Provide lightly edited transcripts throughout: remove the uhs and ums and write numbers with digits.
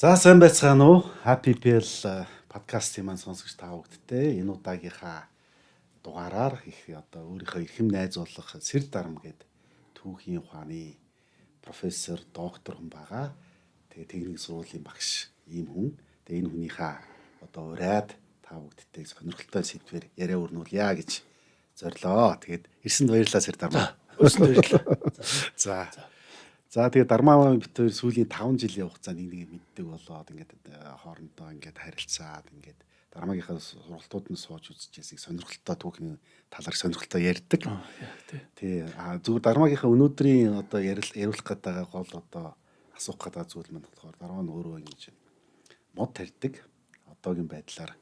За сайн байцгаана уу? Happy PL подкастын маань сонсогч та бүгдтэй энэ удаагийнхаа дугаараар их одоо өөрийнхөө эрхэм найз болох Сэр Дарам гээд түүхийн ухааны профессор, доктор хүн байгаа. Тэгээ техник сургуулийн багш ийм хүн. Тэгээ энэ хүнийхээ одоо урайд та бүгдтэй сонирхолтой сэдвээр яриа өрнүүлье гэж зорилоо. Тэгээд ирсэнд баярлалаа Сэр Дарам. Өрсөнд баярлалаа. За тэгээд Дармаа бид хоёр сүүлийн 5 жилийн хугацаанд нэг мэддэг болоод ингээд хоорондоо ингээд харилцаад ингээд Дармаагийнхаа сургалтууд нь сууж үзчихсэн сонирхолтой түүхийн талаар сонирхолтой ярьдаг. Тий. Зүгээр Дармаагийнхаа өнөөдрийн одоо яриулах гэдэг гол одоо асуух гэдэг зүйл маань болохоор Дармаа нь өөрөө ингэж мод тарьдаг. Одоогийн байдлаар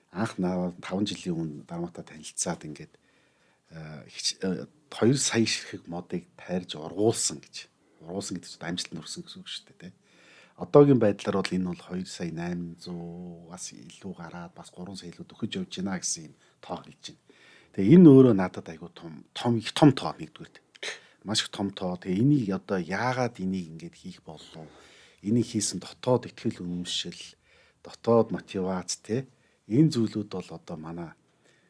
анх 5 жилийн өмнө Дармаатай танилцаад ингээд 2 сая ширхэг модыг тайрж ургуулсан гэж. Ургуулсан гэдэг чинь амжилт нүрсэн гэсэн үг шүү дээ, тий. Одоогийн байдлаар бол энэ бол 2 сая 800-аас илүү гараад бас 3 сая илүү төгөж явж байна гэсэн юм тоо хэлж байна. Тэгээ энэ өөрөө надад айгүй том тоо нэгдүгээр. Маш их том тоо. Тэгээ энийг одоо яагаад энийг ингэж хийх болов? Энийг хийсэн дотоод ихтгэл үнэмшил, дотоод мотивац, тий. Энэ зүйлүүд бол одоо манай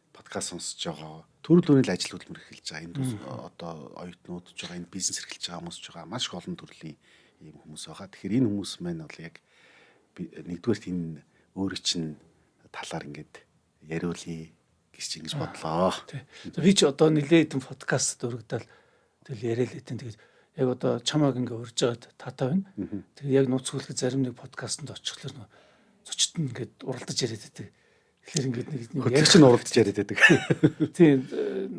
подкаст сонсож байгаа төрөл бүрийн ажил хөдөлмөр эхэлж байгаа. Энд одоо оюутнууд ч байгаа, энэ бизнес эрхэлж байгаа хүмүүс ч байгаа. Маш их олон төрлийн ийм хүмүүс байгаа. Тэгэхээр энэ хүмүүс маань бол яг нэгдүгээрт энэ өөрөө чинь талаар ингээд яриулъя гэж бодлоо. Тий. Би ч одоо нэлээд хэдэн подкаст өргөдөл тэгэл яриа л хэдэн тэгээд яг одоо чамааг ингээ урьж байгаад таатай байна. Тэгээд яг нууц хүлэх зарим нэг подкастт очихлоор зочд нь ингээд уралдаж яриад байдаг. Тэгэхээр ингээд нэг яг чинь уралдаж яриад байдаг. Тийм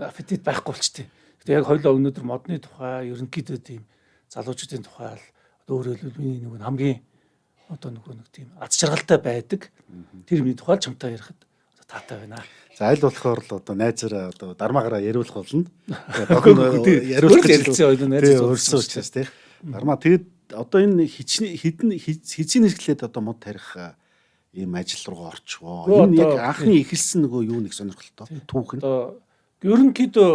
аппетит байхгүй болчтой. Гэтэ яг хоёлоо өнөөдөр модны тухай, ерөнхийдөө тийм залуучуудын тухай одоо өөрөөр хэлбэл миний нэг хамгийн одоо нэг тийм аз жаргалтай байдаг. Тэр миний тухай чамтай ярихад таатай байна. За аль болохоор л одоо найзаараа одоо Дармаагаараа яриулах болно. Яриулах гэж өрсөн учраас тий. Дармаа тэгэд одоо энэ хизийн нэсгэлээд одоо мод тарих ийм ажил руу орчихвоо. Энэ яг анхны эхэлсэн нөгөө юу нэг сонирхолтой түүх нь. Одоо ерөнхийдөө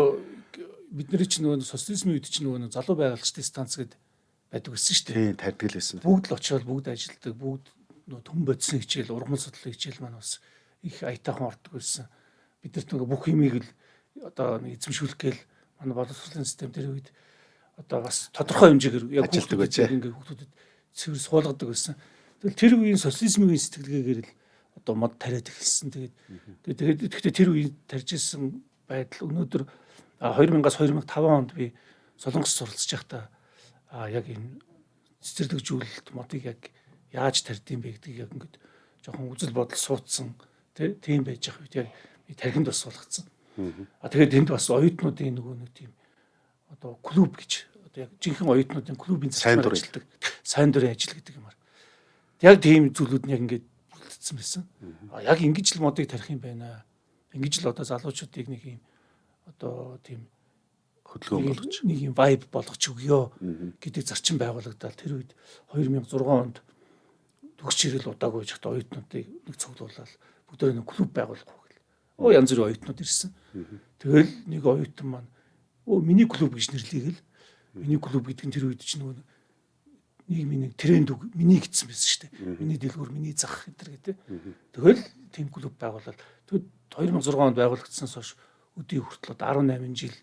бидний чинь нөгөө социализмын үед чинь нөгөө залуу байгууллагчдын станц гэдэг байдаг гэсэн шүү дээ. Тийм, тарьдаг л байсан. Бүгд л очиод бүгд ажилдаг, бүгд нөгөө төм бодисны хичээл, ургамал судлалын хичээл маань бас их аятайхан ордог байсан. Бид нарт нөгөө бүх юмыг л одоо эзэмшүүлэх гээл манай боловсролын систем тэр үед одоо бас тодорхой хэмжээгээр яг ажилдаг байжээ. Ингээ хүүхдүүдэд цэвэр суулгадаг байсан. Тэр үеийн социализмын сэтгэлгээгээр л одоо мод тариад эхэлсэн. Тэгээд тэр үеийн тарьж ирсэн байдал өнөөдөр 2000-аас 2005 онд би Солонгос суралцж байхдаа яг энэ цэцэрлэгжүүлэлт модыг яг яаж тарьдсан бэ гэдгийг яг ингээд жоохон үзэл бодол суудсан тийм байж байгаа үед яг би тархинд бас суулгацсан. Тэгээд тэнд бас оюутнуудын нөгөө нэг тийм одоо клуб гэж одоо яг жинхэнэ оюутнуудын клубын засгаар ажилладаг сайн дурын ажил гэдэг юмар. Яг тийм зүйлүүд нь яг ингээд бүрдсэн байсан. Яг ингэж л модыг тарих юм байна. Ингэж л одоо залуучуудыг нэг юм одоо тийм хөдөлгөөн болгож нэг юм vibe болгож өгөө гэдэг зарчим байгуулагдаад тэр үед 2006 онд төгсч ирэл удаагүй жахт оюутнуудыг нэг цуглуулаад бүгдөө нэг клуб байгуулах гэл. Янз бүрийн оюутнууд ирсэн. Тэгэл нэг оюутан маань миний клуб гэж нэрлэгээл миний клуб гэдэг нь тэр үед чинь нөгөө нийгмийн нэг тренд миний гэсэн байсан шүү дээ. Миний дэлгүүр, миний зах гэдэг. Тэгэл тийм клуб байгуулаад тэгэд 2006 онд байгуулагдсанаас хойш өдий хүртэл 18 жил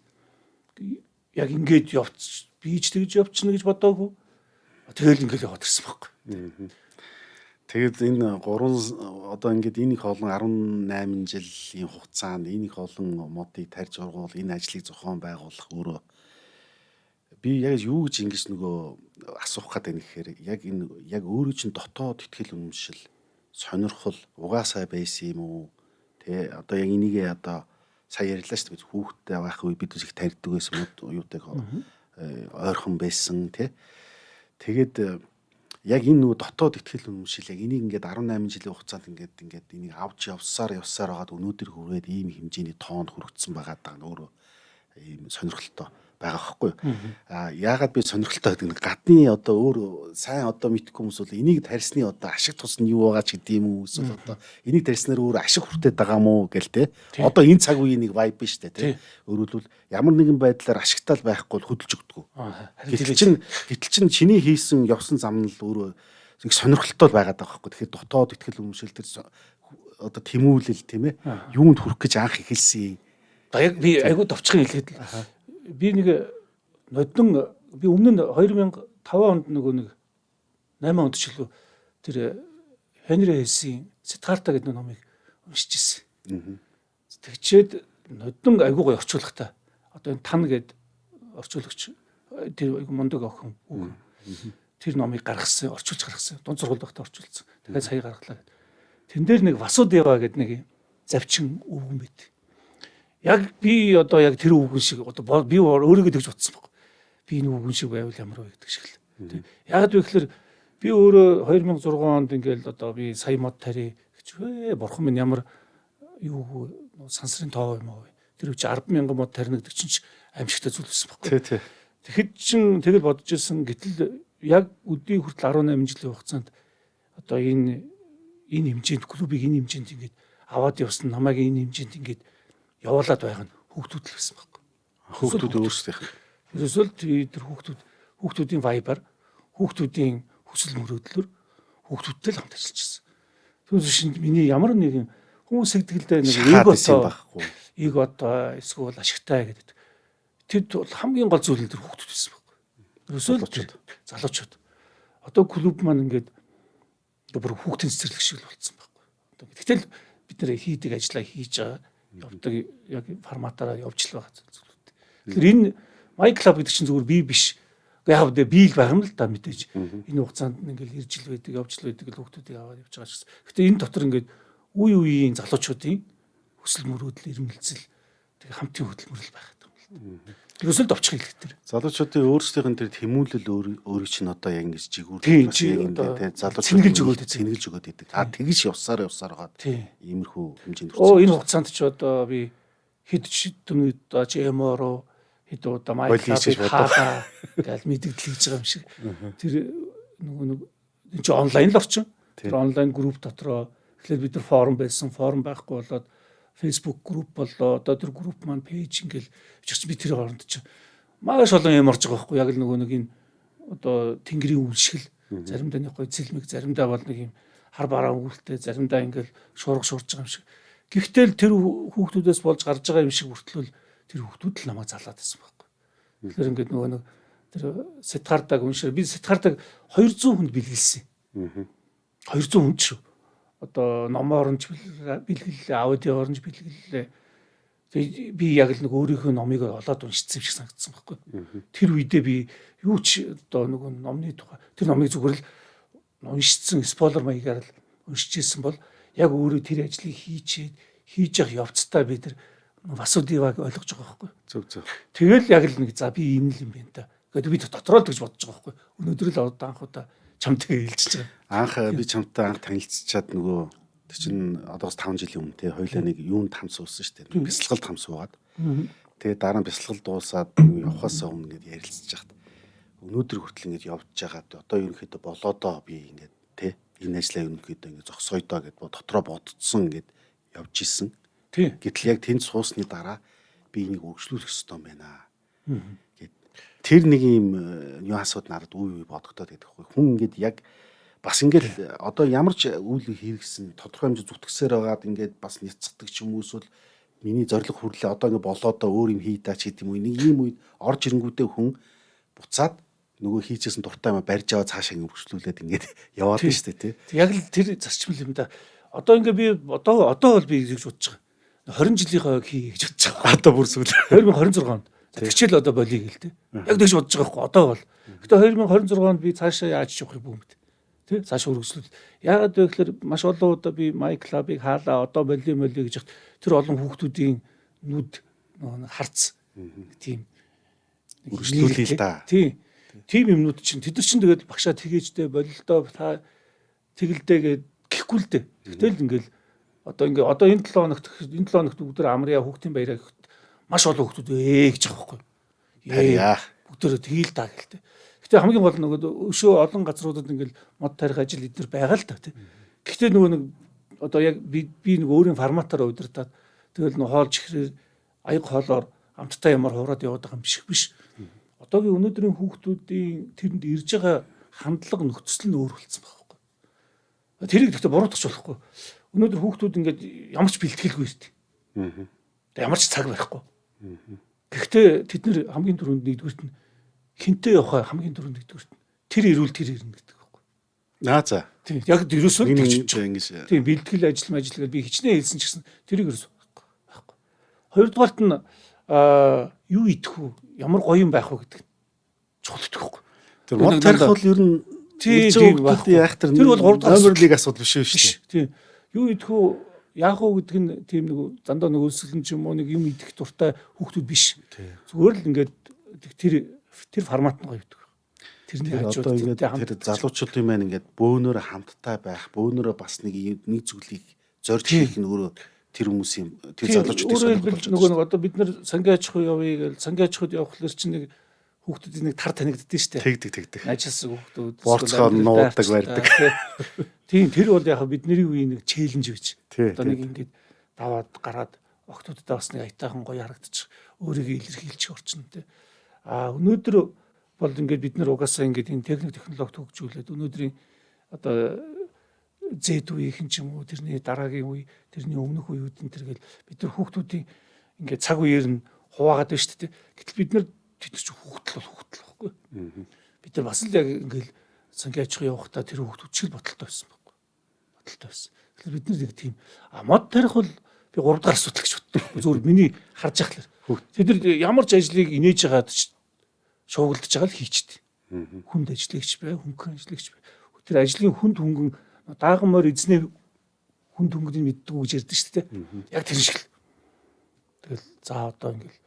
яг ингээд явц бийж тэгж явчихна гэж бодоагүй. Тэгэл ингээд яваад ирсэн байхгүй. Тэгээд энэ 3 одоо ингээд энэ их олон 18 жилийн хугацаанд энэ их олон модыг тарьж ургуул энэ ажлыг зохион байгуулах өөрөө би яг юу гэж ингэж нөгөө асуух гэдэг юм гэхээр яг өөрөө чинь дотоод ихтгэл үнэмшил сонирхол угаасаа байсан юм уу? Тэ одоо яг энийгээ одоо сая ярьлаа шүү дээ хүүхдтэй байх үе бид их тарьдаг байсан юутай ойрхон байсан тий. Тэгээд яг энэ нөгөө дотоод ихтгэл үнэмшил яг энийг ингээд 18 жилийн хугацаанд ингээд энийг авч явсаар хагаад өнөөдөр хүрээд ийм хэмжээний тоонд хүрэгдсэн байгаа даа өөрөө ийм сонирхолтой байгаа байхгүй. Яагаад би сонирхолтой гэдэг нь гадны одоо өөр сайн одоо мэдхгүй хүмүүс бол энийг тарьсны одоо ашиг тус нь юу байгаа ч гэдэг юм уу эсвэл одоо энийг тарьснаар өөр ашиг хүртээд байгаа мó гэл те. Одоо энэ цаг үеийн нэг vibe биш те. Өөрөлдвөл ямар нэгэн байдлаар ашигтай байхгүй бол хөдөлж өгдөг. Гэтэл чинь чиний хийсэн явсан зам нь л өөрөө их сонирхолтой байгаад байгаа байхгүй. Тэгэхээр дотоод ихтгэл үнэмшил тэр одоо тэмүүлэл тийм ээ юунд хүрэх гэж анх эхэлсэн. Одоо яг би айгуу товчхон хэлгээд л би нэг нодон би өмнө нь 2005 онд нэг 8 онд ч илүү тэр Хенри Хейсийн Сиддхарта гэдэг номыг уншиж ирсэн. Тэгчээд нодон айгуу гоё орчуулгатай. Одоо энэ тан гэдэг орчуулагч тэр айгуу мундаг охин үг. Тэр номыг гаргасан, орчуулж гаргасан. Дунд сургууль байхдаа орчуулсан. Тэгэхээр сая гаргалаа. Тэн дээр нэг Васудева гэдэг нэг завчин өвгөн байт. Яг би одоо яг тэр өвгөн шиг одоо би өөрийгөө тэгж утсан баг. Би энэ өвгөн шиг байвал ямар вэ гэдэг шиг л. Яг л тэгэхээр би өөрөө 2006 онд ингээл одоо би сая мод тари гэж бурхан минь ямар юу сансрын тоо юм аа. Тэр үчи 10,000 мод тарина гэдэг чинь аимшигтай зүйл байсан байхгүй. Тий. Тэгэхэд чин тэгэл бодож ирсэн гэтэл яг өдний хүртэл 18 жилийн хугацаанд одоо энэ хэмжээнд клубыг энэ хэмжээнд ингээд аваад явсан намайг энэ хэмжээнд ингээд явуулаад байгаа нь хүүхдүүд л байсан байхгүй. Хүүхдүүд өөрсдийнх. Ерөөсөө тэр хүүхдүүдийн вайбар, хүүхдүүдийн хүсэл мөрөөдлөөр хүүхдүүдтэй л хамт ажиллаж байсан. Түүнээс шинэ миний ямар нэгэн хүмүүс сэтгэлдээ нэг эго одоо эсвэл ашигтай гэдэг. Тэд бол хамгийн гол зүйл нь тэр хүүхдүүд байсан байхгүй. Ерөөсөө залуучууд. Одоо клуб маань ингээд бүр хүүхдийн цэцэрлэг шиг л болсон байхгүй. Одоо гэтэл бид нэр хийдэг ажлаа хийж байгаа. Явдаг яг форматаараа явж л байгаа зүйлүүд. Тэгэхээр энэ Майк Клаб гэдэг чинь зүгээр би биш. Яг би л байх юм л да мэдээж. Энэ хугацаанд ингээл ирж ил байдаг, явж ил байдаг л хүүхдүүдийг аваад явж байгаа гэсэн. Гэтэ энэ дотор ингээд үе үеийн залуучуудын хүсэл мөрөөдөл, ирмэлцэл тэг хамтын хөдөлмөрлөл байх юм л. Ерөөсөө товчхон хэлэх тэр. Залуучуудын өөрсдийнх нь тэр тэмүүлэл өөрийг чинь одоо яг ингэж жигүүр залуучууд цэнгэлж өгöd идэг. Тэгж явсаар байгаа. Иймэрхүү хэмжээнд хүрсэн. Энэ хугацаанд ч одоо би хэд ч одоо GMO-ро хэд удаа Майклабыг хаалаа гэж мэдгдэл хийж байгаа юм шиг. Тэр нэг чи онлайн л орчин. Тэр онлайн групп дотроо эхлээд бид нар форум байсан. Форум байхгүй болоод Facebook групп боллоо. Одоо тэр групп маань пэйж ингээл бичиж би тэр хооронд чи маш олон юм орж байгаа байхгүй. Яг л нэг энэ одоо тэнгэрийн үйлшгэл заримдаа нэг гой цэлмэг заримдаа бол нэг юм хар бараа өвөлтэй заримдаа ингээл шуурга шуурж байгаа юм шиг. Гэхдээ л тэр хүүхдүүдээс болж гарч байгаа юм шиг хүртэл тэр хүүхдүүд л намайг залаад байсан байхгүй. Тэгэхээр ингээд нэг тэр Сиддхартаг уншаа би Сиддхартаг 200 хүнд бэлгэлсэн. 200 хүнд шүү. Одоо номоор нь бэлгэлээ, аудиоор нь бэлгэлээ. Тэгээ би яг л нэг өөрийнхөө номыг олоод уншицсан юм шиг санагдсан байхгүй. Тэр үедээ би юу ч одоо нэг номны тухай тэр номыг зүгээр л уншицсан спойлер маягаар л уншиж ирсэн бол яг өөрөө тэр ажлыг хийж явах явцдаа би тэр Васудеваг ойлгож байгаа байхгүй. Зөв. Тэгэл яг л нэг за би энэ л юм байна та. Гэхдээ би дотроо л гэж бодож байгаа байхгүй. Өнөөдөр л одоо анхудаа чамтай хэлчихэж байгаа. Анх би чамтай анх танилцчаад нөгөө тэр чинь одоос 5 жилийн өмнө те хоёлаа нэг юунд хамс уусан шүү дээ. Бясалгалд хамс уугаад. Тэгээ дараа нь бясалгал дуусаад явахаас өмнө ингээд ярилцж хахад өнөөдөр хүртэл ингээд явж байгаад одоо ерөнхийдөө болоодоо би ингээд те энэ ажлаа ерөнхийдөө ингээд зогсоёдоо гэд дотроо бодцсон ингээд явж исэн. Гэтэл яг тэнд суусны дараа би энийг өргөжлүүлэх ёстой юм байна. Тэр нэг юм нюансууд надад үе бодогдоод байдаг хгүй. Хүн ингээд яг бас ингээд одоо ямар ч үйл хэрэгсэн тодорхой хэмжээ зүтгэсээр байгаад ингээд бас няцдаг ч юм уу эсвэл миний зориг хүрлээ одоо ингээд болоодоо өөр юм хийдаа ч гэдэг юм уу. Нэг ийм үед орж ирэнгүүтээ хүн буцаад нөгөө хийжсэн дуртай юм барьж аваад цаашаа ингээд өргөжлүүлээд ингээд яваад байна шүү дээ тий. Яг л тэр зарчмал юм да. Одоо ингээд би одоо бол би гэж бодож байгаа. 20 жилийнхаа хий гэж бодож байгаа. Одоо бүр сүүл 2026 онд тэгчээл одоо болиё гэл тээ. Яг тэгж бодож байгаа хгүй одоо бол. Гэтэ 2026 онд би цаашаа яаж явах юм бэ? Тэ цаашаа өргөжлүүл. Яагаад вэ гэхээр маш олон удаа би Майк Клабыг хаалаа одоо болиё гэж тэр олон хүүхдүүдийн нүд харц тийм өргөжлүүлээ л да. Тийм юмнууд чинь тэд нар чинь тэгээд багшаа тгээжтэй болилдоо та тэгэлдээ гэхгүй л дээ. Гэтэл ингээл одоо энэ 7 хоногт өдөр амраа хүүхдийн баяраа маш олон хүүхдүүд гэж байгаа байхгүй. Бүгдөө тэгээл таа гэлтэй. Гэтэ хамгийн гол нь өшөө олон газруудад ингээл мод тарих ажил эдгээр байгаа л та тий. Гэхдээ нөгөө нэг одоо яг би нэг өөрийн форматаараа удирдаад тэгэл нэг хоол чихрээр аяг хоолоор амттай ямар хуураад яваад байгаа юм шиг биш. Одоогийн өнөөдрийн хүүхдүүдийн тэрэнд ирж байгаа хандлага нөхцөл нь өөр болсон байна. Тэрийг гэхдээ буруутгах болохгүй. Өнөөдөр хүүхдүүд ингээд ямар ч бэлтгэлгүй ирдэг. Ямар ч цаг барихгүй. Гэхдээ тэд нэр хамгийн түрүүнд нэгдүгürt нь хинтээ явахаа хамгийн түрүүнд нэгдүгürt нь тэр ирүүл тэр ирнэ гэдэг байхгүй. За. Тийм. Яг ерөөсөө ингэж тийм бэлтгэл ажил гэж би хичнээн хэлсэн ч гэсэн тэрийг ерөөсөө байхгүй. Хоёрдугаарт нь юу идэх үү? Ямар гоё юм байх вэ гэдэг нь чухал байхгүй. Тэр мод тарих бол ер нь тийм яах тэр бол 3 дахь номерлыг асуудал биш шүү дээ. Тийм. Юу идэх үү? Яах уу гэдэг нь тийм нэг дандаа нэг өсөлн ч юм уу нэг юм идэх дуртай хүүхдүүд биш. Зүгээр л ингээд тэр формат нь гоё гэдэг. Тэрний хажууд тэр залуучуудын маань ингээд бөөнөрө хамттай байх, бөөнөрө бас нэг зүйлийг зорж хийх нь өөрөө тэр хүмүүсийн тэр залуучуудын сонирхол болж байгаа. Нөгөө одоо бид нар сангийн аж ахуй явъя гэж сангийн аж ахуйд явхлаар чинь нэг хүүхдүүдийн нэг тар танигддээ шүү дээ. Тэгдэг. Ажилсан хүүхдүүд борцгоо нуудаг барьдаг. Тийм тэр бол яг бидний үеийн нэг челленж байж. Одоо нэг ингээд даваад гараад охтуудтай бас нэг аятайхан гоё харагдчих. Өөрийгөө илэрхийлчих орчин тэ. Өнөөдөр бол ингээд бид нар угаасаа ингээд энэ технологид хөгжүүлээд өнөөдрийн одоо Z үеийнхэн ч юм уу тэрний дараагийн үе, тэрний өмнөх үеүүдэн тэргээл бид нар хүүхдүүдийн ингээд цаг үеэр нь хуваагаад байна шүү дээ. Гэтэл бид нар тэд ч хүүхдэл байхгүй. Бид нар бас л яг ингээд сангийн аж ахуй явахдаа тэр хүүхдүүд чиг бодолтой байсан байхгүй. Бодолтой байсан. Тэгэхээр бид нар нэг тийм мод тарих бол би 3 дахь асуудал гэж боддог. Зүгээр миний харж ахлаар. Тэд нар ямар ч ажлыг инээж байгаад шуугилдж байгаа л хийчихдээ. Хүнд ажлагч бай, хөнгөн ажлагч бай. Тэр ажлын хүнд хөнгөн даагмаар эзнээ хүнд хөнгөнийг мэддэг гэж ярьдэн шүү дээ. Яг тэр шиг л. Тэгэл за одоо ингээл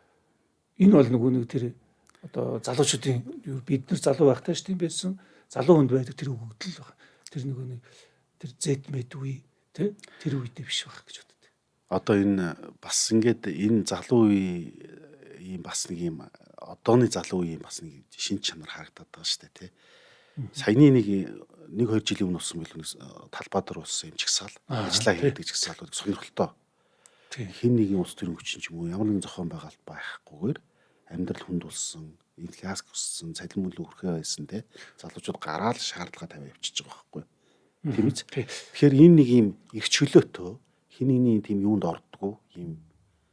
энэ бол нэг тэр одоо залуучуудын бид нар залуу байхтай шүү дээ байсан. Залуу хүнд байдаг тэр хөгжил байна. Тэр нэг тэр Z-мэд үе тий тэр үедээ биш байх гэж боддог. Одоо энэ бас ингээд энэ залуу үе ийм бас нэг юм одооны залуу үеийн бас нэг шинж чанар харагдаад байгаа шүү дээ тий. Саяны нэг 2 жилийн өмнө болсон билүү талбай дээр болсон юм чигсаал ажиллаа хийдэг чигсаал сонирхолтой. Хин нэгэн улс төрийн хүчин ч юм уу ямар нэгэн зохион байгуулалт байхгүйгээр амьдрал хүнд болсон, инфляц өссөн, цалин мөл өрхөө байсан тий. Залуучууд гараал шаардлага тавиа явчихж байгаа байхгүй. Тийм үү? Тэгэхээр энэ нэг юм их чөлөөтэй хин нэгний тийм юунд ордгоо, ийм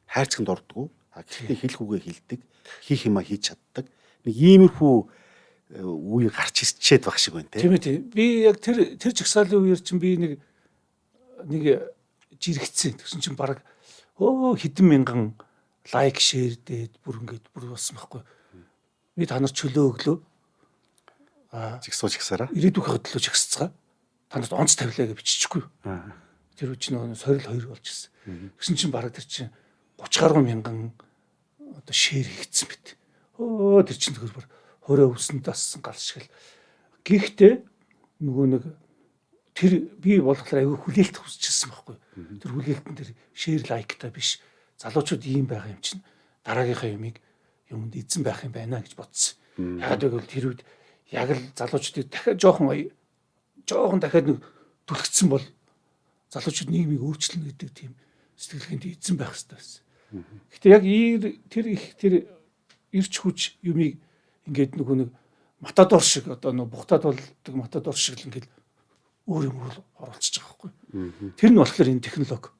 хайрцагт ордгоо. Гэхдээ хэлэх үгээ хэлдэг, хийх юмаа хийж чаддаг. Нэг иймэрхүү үе гарч ирчээд баг шиг байна тийм ээ. Би яг тэр жагсаалын үеэр чинь би нэг жирэгцсэн. Тэгсэн чинь баг хэдэн мянган лайк шеэр дээд бүр ингээд бүр болсон байхгүй. Би та нар чөлөө өглөө. Жигсаараа. Ирээдүйн хөдлөө жигсцгаа. Та нарт онц тавилаа гэж биччихгүй. Тэр үчиг нөгөө сорил 2 болж ирсэн. Тэгсэн чинь баг тэр чинь 30 гаруй мянган одоо шеэр хийгдсэн мэт. Тэр чинь тэгэхээр хороо өвсөнд тассан гал шиг л. Гэхдээ нөгөө нэг тэр би болохоор аягүй хүлээлт хүсчихсэн байхгүй. Тэр хүлээлтэн тэр шеэр лайктай биш. Залуучууд ийм байгаа юм чинь дараагийнхаа юмыг юмд эзэн байх юм байна гэж бодсон. Яг тэгвэл тэр үед яг л залуучуудыг дахиад жоохон дахиад нэг түлхсэн бол залуучууд нийгмийг өөрчилнө гэдэг тийм сэтгэлгээнд эзэн байх хэрэгтэй байсан. Гэхдээ яг тэр ирч хүч юмыг ингээд нөгөө нэг матадор шиг одоо нөгөө бухтаад болдог матадор шиг л ингээд өөр юм руу оруулчихж байгаа байхгүй. Тэр нь болохоор энэ технологи.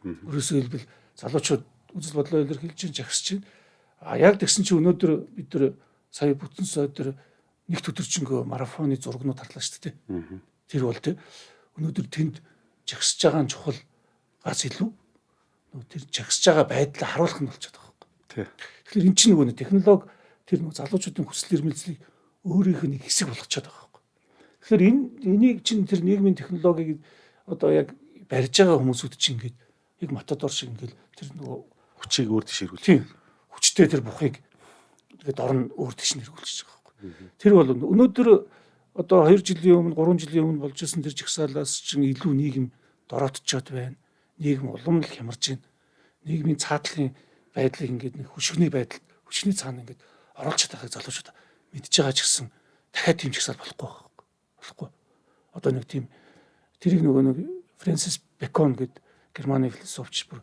Өөрөөсөө хэлбэл залуучууд үзэл бодлоо илэрхийлж жагсаж байна. Яг тэгсэн чинь өнөөдөр бид нар сая бүтэн сойдэр нэгт өдөржингөө марафоны зургнууд харлаа шүү дээ. Тэр бол тэ өнөөдөр тэнд жагсаж байгаа нь чухал газ илүү тэр жагсаж байгаа байдлаа харуулах нь болчиход байгаа байхгүй. Тэгэхээр эн чинь нөгөө технологи тэр нөгөө залуучуудын хүсэл эрмэлзлийг өөрийнх нь нэг хэсэг болгочиход байгаа байхгүй. Тэгэхээр энийг чинь тэр нийгмийн технологиг одоо яг барьж байгаа хүмүүсүүд чинь ингээд яг матадор шиг ингээд тэр нөгөө хүчийг өөр тийш эргүүлж. Тийм. Хүчтэй тэр бухыг тэгээд орн өөр тийш нэргүүлж байгаа байхгүй. Тэр бол өнөөдөр одоо 2 жилийн өмнө 3 жилийн өмнө болж исэн тэр жигсаалаас чинь илүү нийгэм дороотчод байна. Нийгэм улам л хямарж байна. Нийгмийн цаатлын байдлыг ингээд нэг хөшгөний байдал, хүчний цаана ингээд оруулж чадахыг залуучууд мэдж байгаа ч гэсэн дахиад тийм жигсаал болохгүй. Одоо нэг тийм тэрийг нөгөө нэг Фрэнсис Бэкон гэдэг Германы философч бүр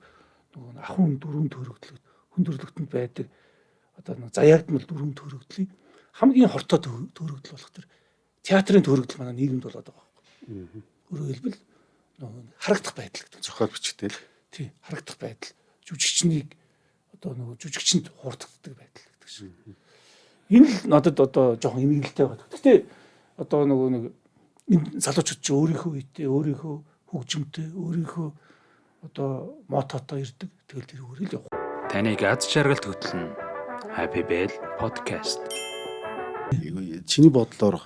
нөгөө ахын дөрвөн төрөгдлөд хүн төрлөختөнд байдаг одоо нэг заяагдмал дөрвөн төрөгдлийн хамгийн хортой төрөгдөл болох тэр театрын төрөгдөл манай нийгэмд болоод байгаа байхгүй. Өөрөөр хэлбэл нөгөө харагдах байдал гэдэг. Зохиол бичгтэй л. Тий, харагдах байдал. Жүжигчнийг одоо нөгөө жүжигчэнд хуурддаг байдал гэдэг шиг. Энэ л надад одоо жоохон эмгэнэлтэй байна. Гэхдээ одоо нөгөө нэг энэ залуучууд ч өөрийнхөө үедээ өөрийнхөө хөгжимтэй өөрийнхөө одоо мотото ирдэг. Тэгэл тэр үрэл явах. Таныг аз жаргалд хөтлөн Happy Bell podcast. Чиний бодлоор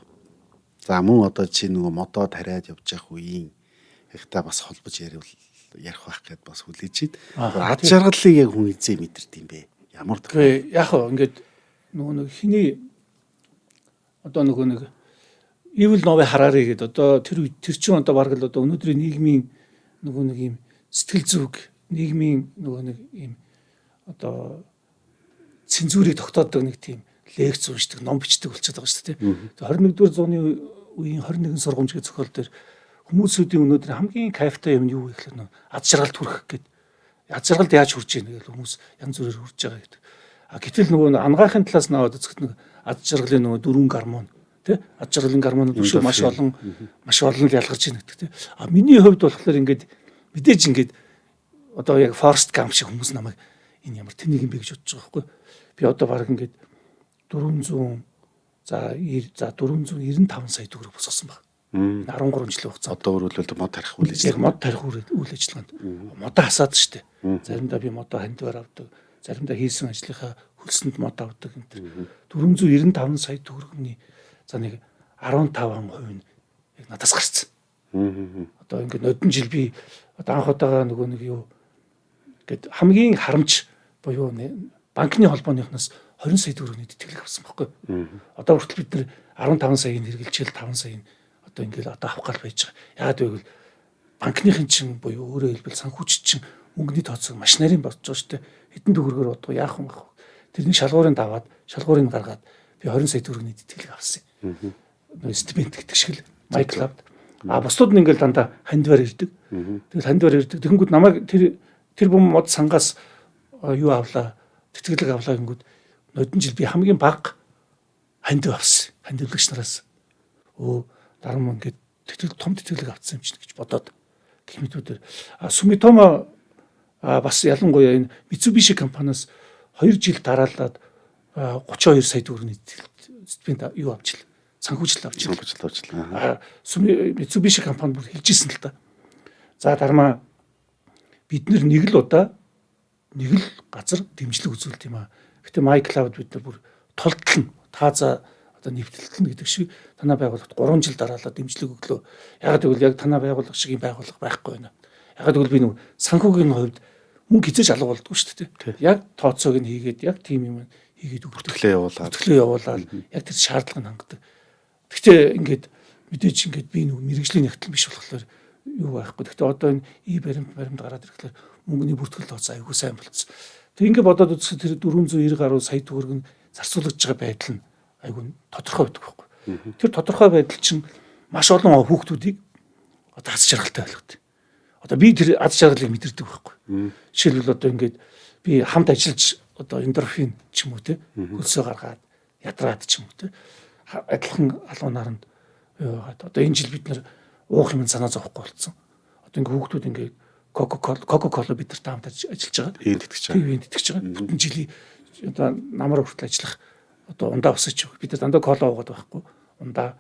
за мөн одоо чи нөгөө модоо тариад явж явах үеийн ихтэй бас холбож ярих байх гэд бас хүлээж байна. Аз жаргалыг яг хүн эзээ мэдэрд юм бэ? Ямар тэгээ яг хөө ингээд нөгөө нэг хиний одоо нөгөө нэг Evil Novi Harari гэдэг одоо тэр чинь одоо бараг л одоо өнөөдрийн нийгмийн нөгөө нэг юм сэтгэл зүг нийгмийн нөгөө нэг юм одоо цензурыг тогтоодог нэг тийм лекц уншдаг, ном бичдэг болчиход байгаа шүү дээ. 21-р зууны үеийн 21 сургамжийн зохиол дээр хүмүүсүүдийн өнөөдөр хамгийн кайфтай юм нь юу вэ гэхэл аз жаргалд хүрэх гэдэг. Аз жаргалд яаж хүрч ийнэ гэж хүмүүс янз бүрээр хүрч байгаа гэдэг. А гэтэл нөгөө ангаахын талаас нь аваад үзэхэд нэг аз жаргалын нөгөө дөрвөн гормон тий аз жаргалын гормонууд биш маш олон ялгарч ийнэ гэдэг тий. А миний хувьд болохоор ингээд мэдээж ингээд одоо яг Forrest Gump шиг хүмүүс намайг энэ ямар тэнэг юм бэ гэж бодож байгаа байхгүй. Би одоо баг ингээд 495 сая төгрөг босгосон баг. 13 жилийн хугацаанд. Одоо өөрөлдөлт мод тарих үйл ажиллагаа. Яг мод тарих үйл ажиллагаанд модоо хасаад штэ. Заримдаа би модоо хандвар авдаг. Заримдаа хийсэн ажлынхаа хөлсөнд мод авдаг юм тэр. 495 сая төгрөгийн за нэг 15% нь яг надаас гарцсан. Одоо ингээд нодон жил би одоо анх удаага нөгөө нэг юу гэд хамгийн харамж буюу банкны холбооныхноос 20 сая төгрөгийн тэтгэлэг авсан байхгүй. Одоо хүртэл бид нэр 15 саяыг хэрэгжилчээл 5 саяыг одоо ингээл одоо авах гал байж байгаа. Яагаад вэ гэвэл банкныхын чинь буюу өөрөөр хэлбэл санхүүч чинь мөнгөний тооцоог маш нарийн болж байгаа шүү дээ. Хэдэн төгрөгөөр бодгоо яах юм бэ? Тэрний шалгуурыг даваад шалгуурыг гаргаад би 20 сая төгрөгийн тэтгэлэг авсан юм. Стипенд гэдэг шиг л MyClub. Бусдууд нь ингээл дандаа хандвар ирдэг. Тэгэл хандвар ирдэг. Тэгэнгүүт намайг тэр бүм мод сангаас юу авлаа? Тэтгэлэг авлаа гингүүд нодон жил би хамгийн бага хандив авсан. Хандивлагч нараас дараа нь ингээд том тэтгэлэг авсан юм чинь гэж бодоод гэх мэтүүдээр Sumitomo бас ялангуяа энэ Mitsubishi компаниас 2 жил дараалаад 32 сая төгрөгийн стипенд юу авчлаа. Санхүүжилт авчлаа. Mitsubishi компани бүр хэлжсэн л та. За дармаа бид нэг л удаа нэг л газар дэмжлэг үзүүлдэг юм аа. Гэтэ MyCloud бид нар бүр толтолно. Тааза одоо нэвтэлтэн гэдэг шиг танай байгууллагт 3 жил дараалал дэмжлэг өглөө. Ягаад гэвэл яг танай байгууллага шиг юм байгууллага байхгүй байна. Ягаад гэвэл би нэг санхүүгийн хувьд мөнгө хизээж алга болдгоо шүү дээ. Яг тооцоог нь хийгээд яг тийм юм хийгээд өгдөглөө явуулаад яг тэр шаардлагыг хангадаг. Гэхдээ ингээд мэдээж ингээд би нэг мэрэгжлийн нэгтгэл биш болохоор юу байхгүй. Гэхдээ одоо энэ баримт гараад ирэхлээр мөнгөний бүртгэл тооцоо айгүй сайн болцсон. Тэг ингээд бодоод үзэхэд тэр 490 гаруй сая төгрөг нь зарцуулагдж байгаа байдал нь айгүй тодорхой байдаг байхгүй. Тэр тодорхой байдал чинь маш олон хүүхдүүдийг одоо аз жаргалтай болгодог. Одоо би тэр аз жаргалыг мэдэрдэг байхгүй. Жишээлбэл одоо ингээд би хамт ажиллаж одоо эндорфин ч юм уу те хөлсөө гаргаад ядраад ч юм уу те адилхан алуун наранд одоо энэ жил бид нэр уух юм санаа зовхгүй болсон. Одоо ингээд хүүхдүүд ингээд Coca-Cola бид нартай хамт ажиллаж байгаа. Ийм тэтгэж байгаа. Тийм тэтгэж байгаа. Бүтэн жилийн одоо намар хүртэл ажиллах одоо ундаа усч бид нар дандаа кола уугаад байхгүй. Ундаа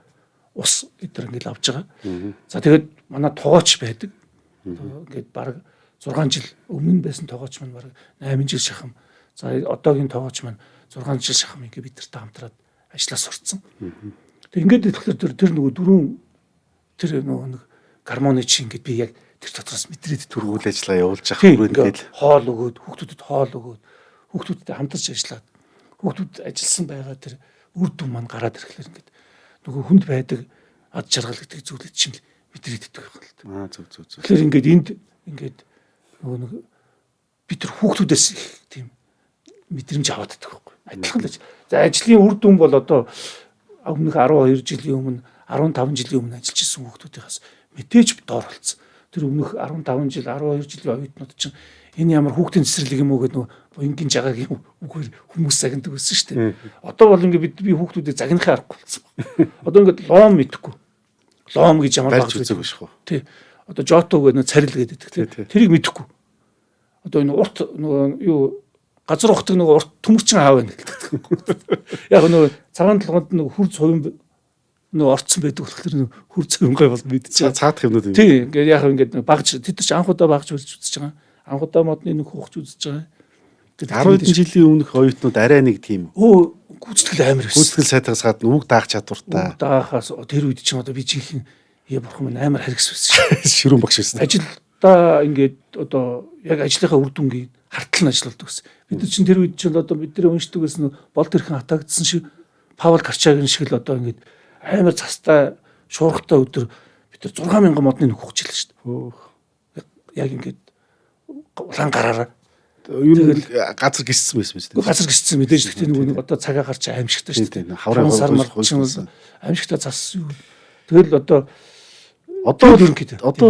ус эдгээр ингээд авч байгаа. За тэгээд манай тогооч байдаг. Ингээд баг 6 жил өмнө нь байсан тогооч маань баг 8 жил шахам. За одоогийн тогооч маань 6 жил шахам ингээд бид нартай хамтраад ажиллаж сурцсан. Тэг ингээд тэгэхээр тэр нөгөө дөрөв тэр нөгөө нэг гармоны чи ингээд би яг тэр дотроос мэдрээд үйл ажиллагаа явуулж явах хүрээнд хоол өгөөд хүүхдүүдэд хоол өгөөд хүүхдүүдтэй хамтарч ажиллаад хүүхдүүд ажилласан байгаа тэр үр дүн маань гараад ирэхлээр ингээд нөгөө хүнд байдаг аз жаргал гэдэг зүйлүүд чинь мэдрээд идэх байх л та. Зөв. Тэгэхээр ингээд энд ингээд нөгөө нэг би тэр хүүхдүүдээс их тийм мэдрэмж аваад байдаг байхгүй. Адилхан л. За ажлын үр дүн бол одоо өмнөх 12 жилийн өмнө 15 жилийн өмнө ажиллаж исэн хүүхдүүдээс мэдээж доор болцсон. Тэр өмнөх 15 жил 12 жилийн оюутнууд чинь энэ ямар хүүхдийн цэцэрлэг юм уу гэдэг нөгөө буянгийн жагагийн үгээр хүмүүс загнадаг байсан шүү дээ. Одоо бол ингээд би хүүхдүүдийг загнахын аргагүй болсон. Одоо ингээд лом мэдэхгүй. лом гэж ямар барьж баг үзэг биш үү? тий. Одоо жото гэдэг нэг царил гэдэг тий. Тэрийг мэдэхгүй. Одоо энэ урт нөгөө юу газар ухдаг нөгөө урт төмөрчин аав байна гэдэг. Яг нөгөө цагаан толгойд нөгөө хурц хувийн нөгөө орцсон байдаг болохоор нөгөө хурц хувийн гой бол мэдчихэе. Цаадах юмнууд юм. Тий, ингээд яг ингээд багж тэд нар ч анхудаа багж үзэж байгаа. Анхудаа модны нэг хугч үзэж байгаа. 10 хэдэн жилийн өмнөх оюутнууд арай нэг тийм гүйцэтгэл амар байсан. гүйцэтгэл сайтаас гадна үг даах чадвартай. Даахаас тэр үед чинь одоо би жинхэнэ бурхан минь амар харгас байсан. Ширүүн багш байсан. Ажилдаа ингээд одоо яг ажлынхаа үр дүнгийн хартал нь ажилладаг гэсэн. Бид нар чинь тэр үед чинь одоо бид нар уншдаг гэсэн болд хэрхэн хатагдсан шиг Паул Гарчагийн шиг л одоо ингээд амар цастай шуургатай өдөр бид нар 6000 модны нэг хугжилаа шүү дээ. Яг ингээд улаан гараараа Ер нь газар гиссэн байсан биз дээ. газар гиссэн мэдээж гэхдээ нэг одоо цагаа гарч аимшигтай шүү дээ. Хаврын сар хойш марчин аимшигтай цас юу. Тэгэл одоо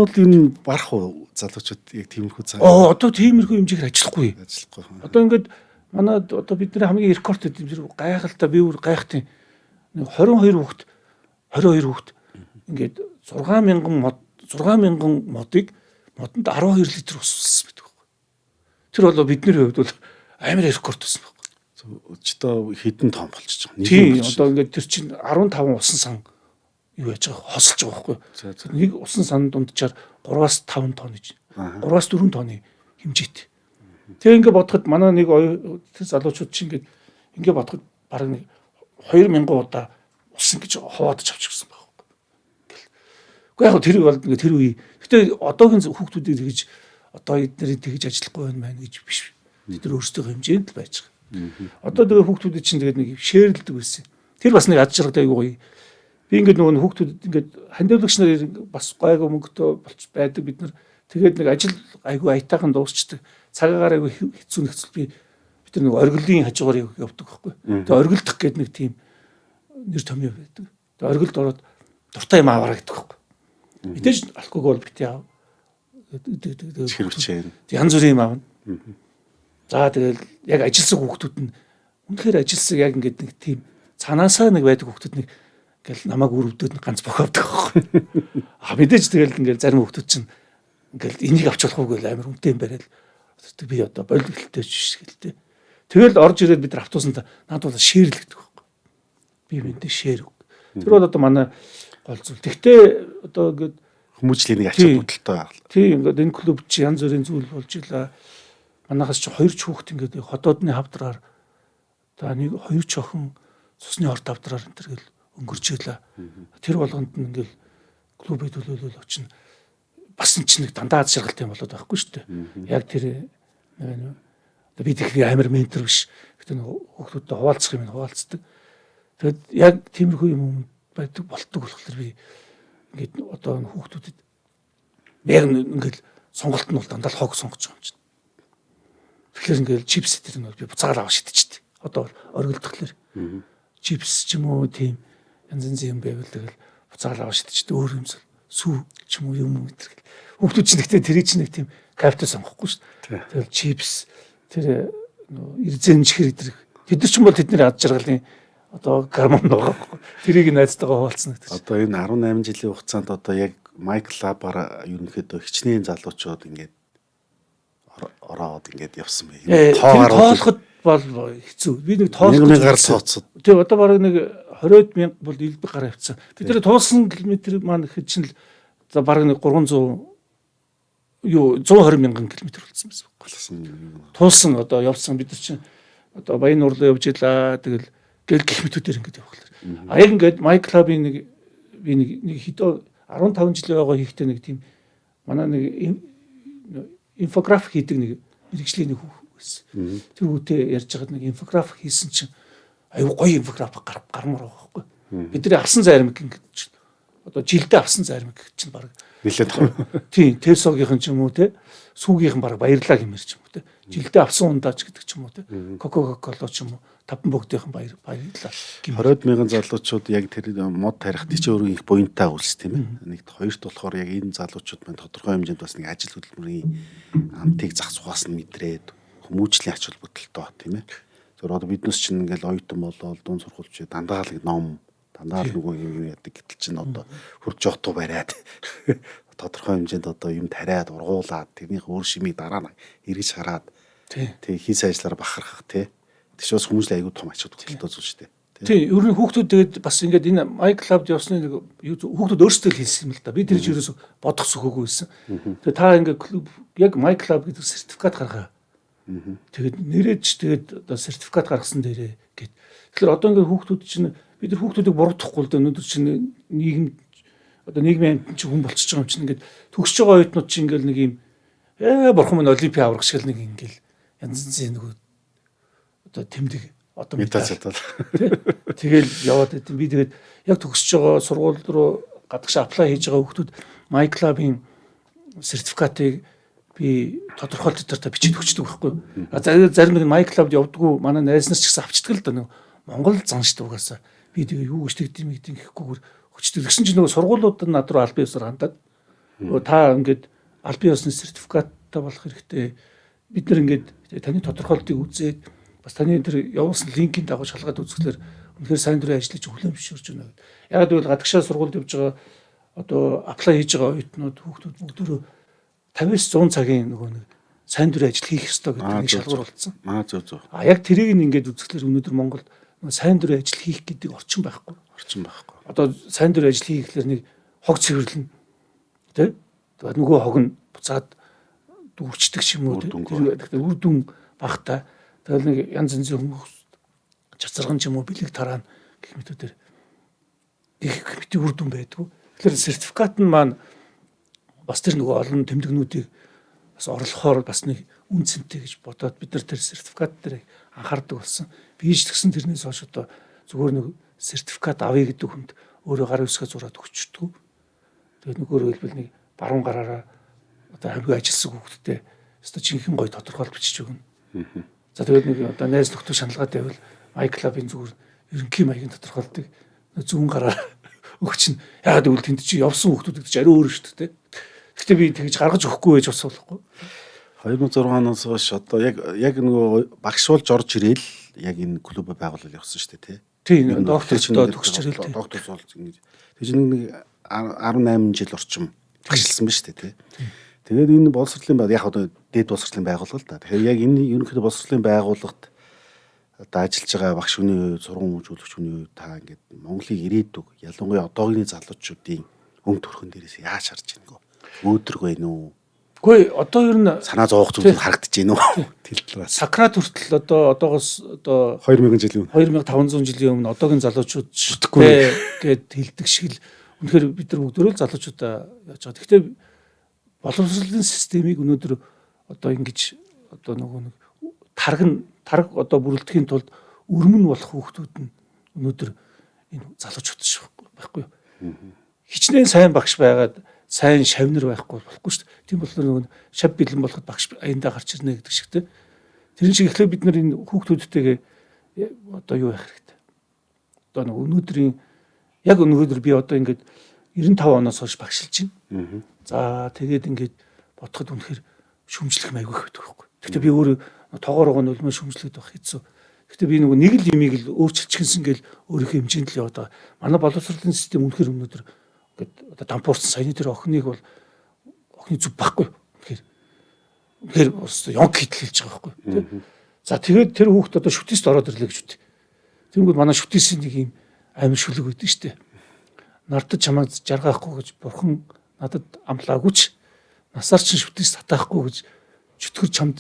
бол энэ барах уу залуучууд яг тиймэрхүү цаг. одоо тиймэрхүү хэмжээгээр ажиллахгүй. Ажиллахгүй. Одоо ингээд манад одоо бидний хамгийн рекорд гэдэг гайхалтай би бүр гайхтیں۔ 22 хүүхэд ингээд 6000 модыг модонд 12 литр ус уусан байдаг байхгүй. Тэр бол бидний хувьд бол амар рекорд байсан байхгүй. Өчтөө хідэн том болчихж байгаа. Тийм одоо ингээд тэр чинь 15 усан сан юу яаж байгаа хосолж байгаа байхгүй. Нэг усан сан дунджаар 3-5 тонн гэж 3-4 тонны хэмжээтэй. Тэгээ ингээд бодоход манай нэг тэр залуучууд чинь ингээд бодоход бараг нэг 2000 удаа усан гэж хуваадж авчихсан байхгүй. Гэхдээ яг тэр бол ингээд тэр үе. Гэтэ одоогийн хүүхдүүдийг тэгж одоо эднэрийг тэгж ажиллахгүй байна гэж биш. Бид нар өөрсдөө хэмжээнд л байж байгаа. Одоо тэгээ хүүхдүүд чинь тэгээд нэг шеэрлдэг байсан. Тэр бас нэг ад жаргалтай гоё. Би ингээд нөгөө хүүхдүүд ингээд хандивлагч нар бас гайгүй мөнгөтэй болж байдаг бид нар тэгээд нэг ажил айгүй аятайхан дуусчдаг. Цагаагаар айгүй хэцүү нөхцөл бид нар нэг оргилын хажуугаар явдаг байхгүй. Тэгээд оргилдох гэдэг нэг тийм нэр томьёо байдаг. Тэгээд оргилд ороод дуртай юм аваарай гэдэг байхгүй. Мэдээж алкогол битээ аав. Хэрвчээ. Янз бүрийн юм аавна. За тэгэл яг ажилсан хүүхдүүд нь үнэхээр ажилсан яг ингээд нэг тийм цаанаасаа нэг байдаг хүүхдүүд нэг ингээл намайг өрөвдөд ганц боховдог байхгүй. Мэдээж тэгэл ингээл зарим хүүхдүүд чинь ингээл энийг авч болохгүй гэл амар үнэтэй юм барайл. Би одоо боловлтой биш гэлтэй. Тэгэл орж ирээд бид нар автобусанд надад шеэрл гэдэг байхгүй. Би мэдээ шеэр. Тэр бол одоо манай гол зүйл. Тэгтээ одоо ингээд хүмүүжлийн нэг ачаал бодолтой байна. Тийм ингээд энэ клуб чи янз бүрийн зүйл болж илаа. Манайхаас чи 2 ч хүүхэд ингээд хотоодны хавдраар за нэг 2 ч охин цусны орд хавдраар энэ төр гэл өнгөрч илаа. Тэр болгонд нь ингээд клубэд төлөөлөл очно. Бас эн чинь нэг дандаа шаргалтай юм болоод байхгүй шүү дээ. Яг тэр одоо бид их амар ментор биш. Гэтэ хүүхдүүдтэй хуваалцах юм хуваалцдаг. Тэгэд яг тиймэрхүү юм байдаг болтдог болохоор би ингээд одоо хүүхдүүдэд яг ингээд сонголт нь бол дандаа хог сонгож байгаа юм чинь. Тэгэхээр ингээд чипс дээр нэг би буцаагаар аваа шидчихтэй. Одоо оргилдохлоор чипс ч юм уу тийм янз янзын юм байвал тэгэл буцаагаар аваа шидчихтэй өөр юм сүү ч юм уу юм гэдэг. Хүүхдүүд чинь гэхдээ тэрий чинь нэг тийм капитал сонгохгүй шүү дээ. Тэгэл чипс тэр эрзэн чихэр идэх. Тэд нар ч юм бол тэдний ад жаргалын одоо гормон байгаа. Тэрийг найзтайгаа хуваалцсан гэдэг. Одоо энэ 18 жилийн хугацаанд одоо яг Майкл Лабаар ерөнхийдөө хичнээн залуучууд ингээд ороод ингээд явсан бэ. Тоолоход бол хэцүү. Би нэг тоолох гар тооцоод. Тэг одоо бараг нэг 20-од мянга бол илбэг гараа явцсан. Бид нэр туулсан километр маань хэд чинь л за бараг нэг 300 120 мянган километр болсон байсан. Туулсан одоо явсан бид нар чинь одоо Баян нуурлаа явж илаа тэгэл гэл километрээр ингээд явхлаа. А яг ингээд Майкл Лабын нэг би нэг хэдөө 15 жил байгаа хийхдээ нэг тийм манай нэг инфографик хийдэг нэг мэрэгжлийн нэг хүүхэн байсан. Тэр хүүтэй ярьж байгаад нэг инфографик хийсэн чинь аюу гоё инфографик гармаар байгаа байхгүй. Бидний авсан зарим гэж одоо жилдээ авсан зарим гэж чинь баг нэлээд том. Тийм, Тесогийн ч юм уу те сүүгийнхэн баг баярлаа гэмээр ч юм уу те. Жилдээ авсан ундаач гэдэг ч юм уу те. Кока-кола ч юм уу таван бүгдийнхэн баярлаа. 20 мянган залуучууд яг тэр мод тарихт ч өөрөө их буянтаа үлс тийм ээ. Нэгт хоёрт болохоор яг энэ залуучууд маань тодорхой хэмжээнд бас нэг ажил хөдөлмөрийн амтыг зах зугаас нь мэдрээд хүмүүжлийн ач холбогдолтой тийм ээ. Тэр одоо биднес чинь ингээл оюутан болоод дунд сургуульч дандаа л ном Дандаа л нөгөө юм яадаг гэтэл чинь одоо хурж явах бариад тодорхой хэмжээнд одоо юм тариад ургуулад тэрнийх өөр шимийг дараа нь эргэж хараад тэг хийсэн ажиллаараа бахархах тий. Тэш бас хүмүүст аягүй том ач холбогдолтой зүйл шүү дээ. Тий, ер нь хүүхдүүд тэгээд бас ингээд энэ MyClub явсны нэг хүүхдүүд өөрсдөө л хэлсэн юм л да. Би тэр чинь ерөөсө бодох сөхөөгүй байсан. Тэгээд та ингээд клуб яг MyClub гэдэг сертификат гаргаа. Тэгээд нэрэж тэгээд одоо сертификат гаргасан дээрээ гэд. Тэгэхээр одоо ингээд хүүхдүүд чинь бид нар хүүхдүүдийг буруутгахгүй л да. Өнөөдөр чинь нийгэм одоо нийгмийн амт чинь хүн болчихж байгаа юм чинь ингээд төгсөж байгаа оюутнууд чинь ингээд нэг юм бурхан минь олимпиа аврах шиг л нэг ингээд янз янзын нөгөө одоо тэмдэг одоо медаль татал. Тэгэл яваад байт. Би тэгээд яг төгсөж байгаа сургууль руу гадагш аплай хийж байгаа хүүхдүүд MyClub-ийн сертификатыг би тодорхой дотор та бичиж өгчдөг байхгүй. Зарим нэг MyClub-д явдггүй манай найз нар ч гэсэн авчдаг л да нэг Монгол заншдаг угаасаа. Би тэгээ юу гэж тэгдэм гэхгүйгээр өчтөг. Тэгсэн чинь нөгөө сургуулиуд нь над руу албан ёсоор хандаад та ингээд албан ёсны сертификаттай болох хэрэгтэй. Бид нар ингээд таны тодорхойлтыг үзээд бас таны тэр явуулсан линкийн дагуу шалгаад үзэхлээр үнэхээр сайн дурын ажлыг хүлээн зөвшөөрч байна гэдэг. Яг гэвэл гадагшаа сургуульд явж байгаа одоо аплай хийж байгаа оюутнууд хүүхдүүд бүгдөө 50-100 цагийн нөгөө нэг сайн дурын ажил хийх ёстой гэдэг нэг шалгуур болцсон. Зөв. Яг тэрийг ингээд үзэхлээр өнөөдөр Монголд сайн дурын ажил хийх гэдэг орчин байхгүй. Одоо сайн дурын ажил хийхлээр нэг хог цэвэрлэн тий? Тэгээд нөгөө хог нь буцаад дүүрчдэг юм уу тий? Үр дүн багтаа. Тэгэл нэг янз янзын хүмүүс чацарган ч юм уу бэлэг тараана гэх мэтүүдээр их бити үр дүн байдгүй. Тэгэхээр сертификат нь маань бас тэр нөгөө олон тэмдэгнүүдийг бас орлохоор бас нэг үнцэнтэй гэж бодоод бид нар тэр сертификат дээр анхаардаг болсон. Бийж тэгсэн тэрнээс хойш одоо зүгээр нэг сертификат авъя гэдэг хүнд өөрөө гар үсгээ зураад өгчдөг. Тэгээд нөгөөр хэлбэл нэг баруун гараараа одоо хамгийн ажилсаг хүүхдтэй өстой жинхэнэ гоё тодорхойлт бичиж өгнө. За тэгээд нэг одоо найз нөхдөд шаналгаад байвал MyClub-ийн зүгээр ерөнхий маягийн тодорхойлтыг зүүн гараар өгч нь ягаад гэвэл тэнд чи явсан хүүхдүүд гэж ари өөр шүү дээ. Гэхдээ би тэгж гаргаж өгөхгүй байж бас болохгүй. 2006 оноос хойш одоо яг нөгөө багш болж орж ирээл яг энэ клуб байгуулалт явсан шүү дээ тий. Тийм докторч төгсч ирээл тий. Докторч болж ингэж. Тэг чинь нэг 18 жил орчим багшилсан ба шүү дээ тий. Тэгээд энэ боловсролын яг одоо дээд боловсролын байгууллага л да. Тэгэхээр яг энэ ерөнхийдөө боловсролын байгууллагт одоо ажиллаж байгаа багш хүний хувьд, сургууль хөгжүүлэгч хүний хувьд та ингээд Монголыг ирээдүг ялангуяа одоогийн залуучуудын өмд төрхөн дээрээс яаж харж байна гоо. Өөдрөг байна уу? Үгүй одоо ер нь санаа зовох зүйл харагдаж байна уу? Тэл талаас. Сократ хүртэл одоогоос одоо 2000 жилийн өмнө 2500 жилийн өмнө одоогийн залуучууд шүтгэхгүй гэд хэлдэг шиг л үнэхээр бид нар бүгдөө л залуучуудаа яаж байгаа. Гэхдээ боловсролын системийг өнөөдөр одоо ингэж одоо нөгөө нэг тараг одоо бүрэлдэхийн тулд өрмөн болох хүүхдүүд нь өнөөдөр энэ залуучууд шиг байхгүй юу? Хичнээн сайн багш байгаад сайн шавнар байхгүй болохгүй шүү дээ. Тийм болохоор нөгөө шав бэлэн болоход багш аяндаа гарч ирнэ гэдэг шиг тийм. Тэрэн шиг ихлээр бид нар энэ хүүхдүүдтэйгээ одоо юу яах хэрэгтэй. Одоо нөгөө өнөөдрийн яг өнөөдөр би одоо ингээд 95 оноос хойш багшилж байна. За тэгээд ингээд бодоход үнэхээр шүмжлэх майгүй байдаг байхгүй. Гэхдээ би өөрөө тоогоор байгаа нөлмөө шүмжлэхэд байх хэцүү. Гэхдээ би нөгөө нэг л имийг л өөрчилчихсэн гэл өөрийнхөө хэмжээнд л яваад байгаа. Манай боловсролын систем үнэхээр өнөөдөр ингээд одоо дампуурсан саяны тэр охиныг бол охины зүг байхгүй. Тэгэхээр ёнк хитл хэлж байгаа байхгүй. За тэгээд тэр хүүхд одоо шүтээст ороод ирлээ гэж үт. Тэнгүүд манай шүтээсийн нэг юм амир шүлэг өгдөө штэ. Нартад чамайг жаргаахгүй гэж бурхан надад амлаагүй ч насаар чинь шүтээс татаахгүй гэж чөтгөр чамд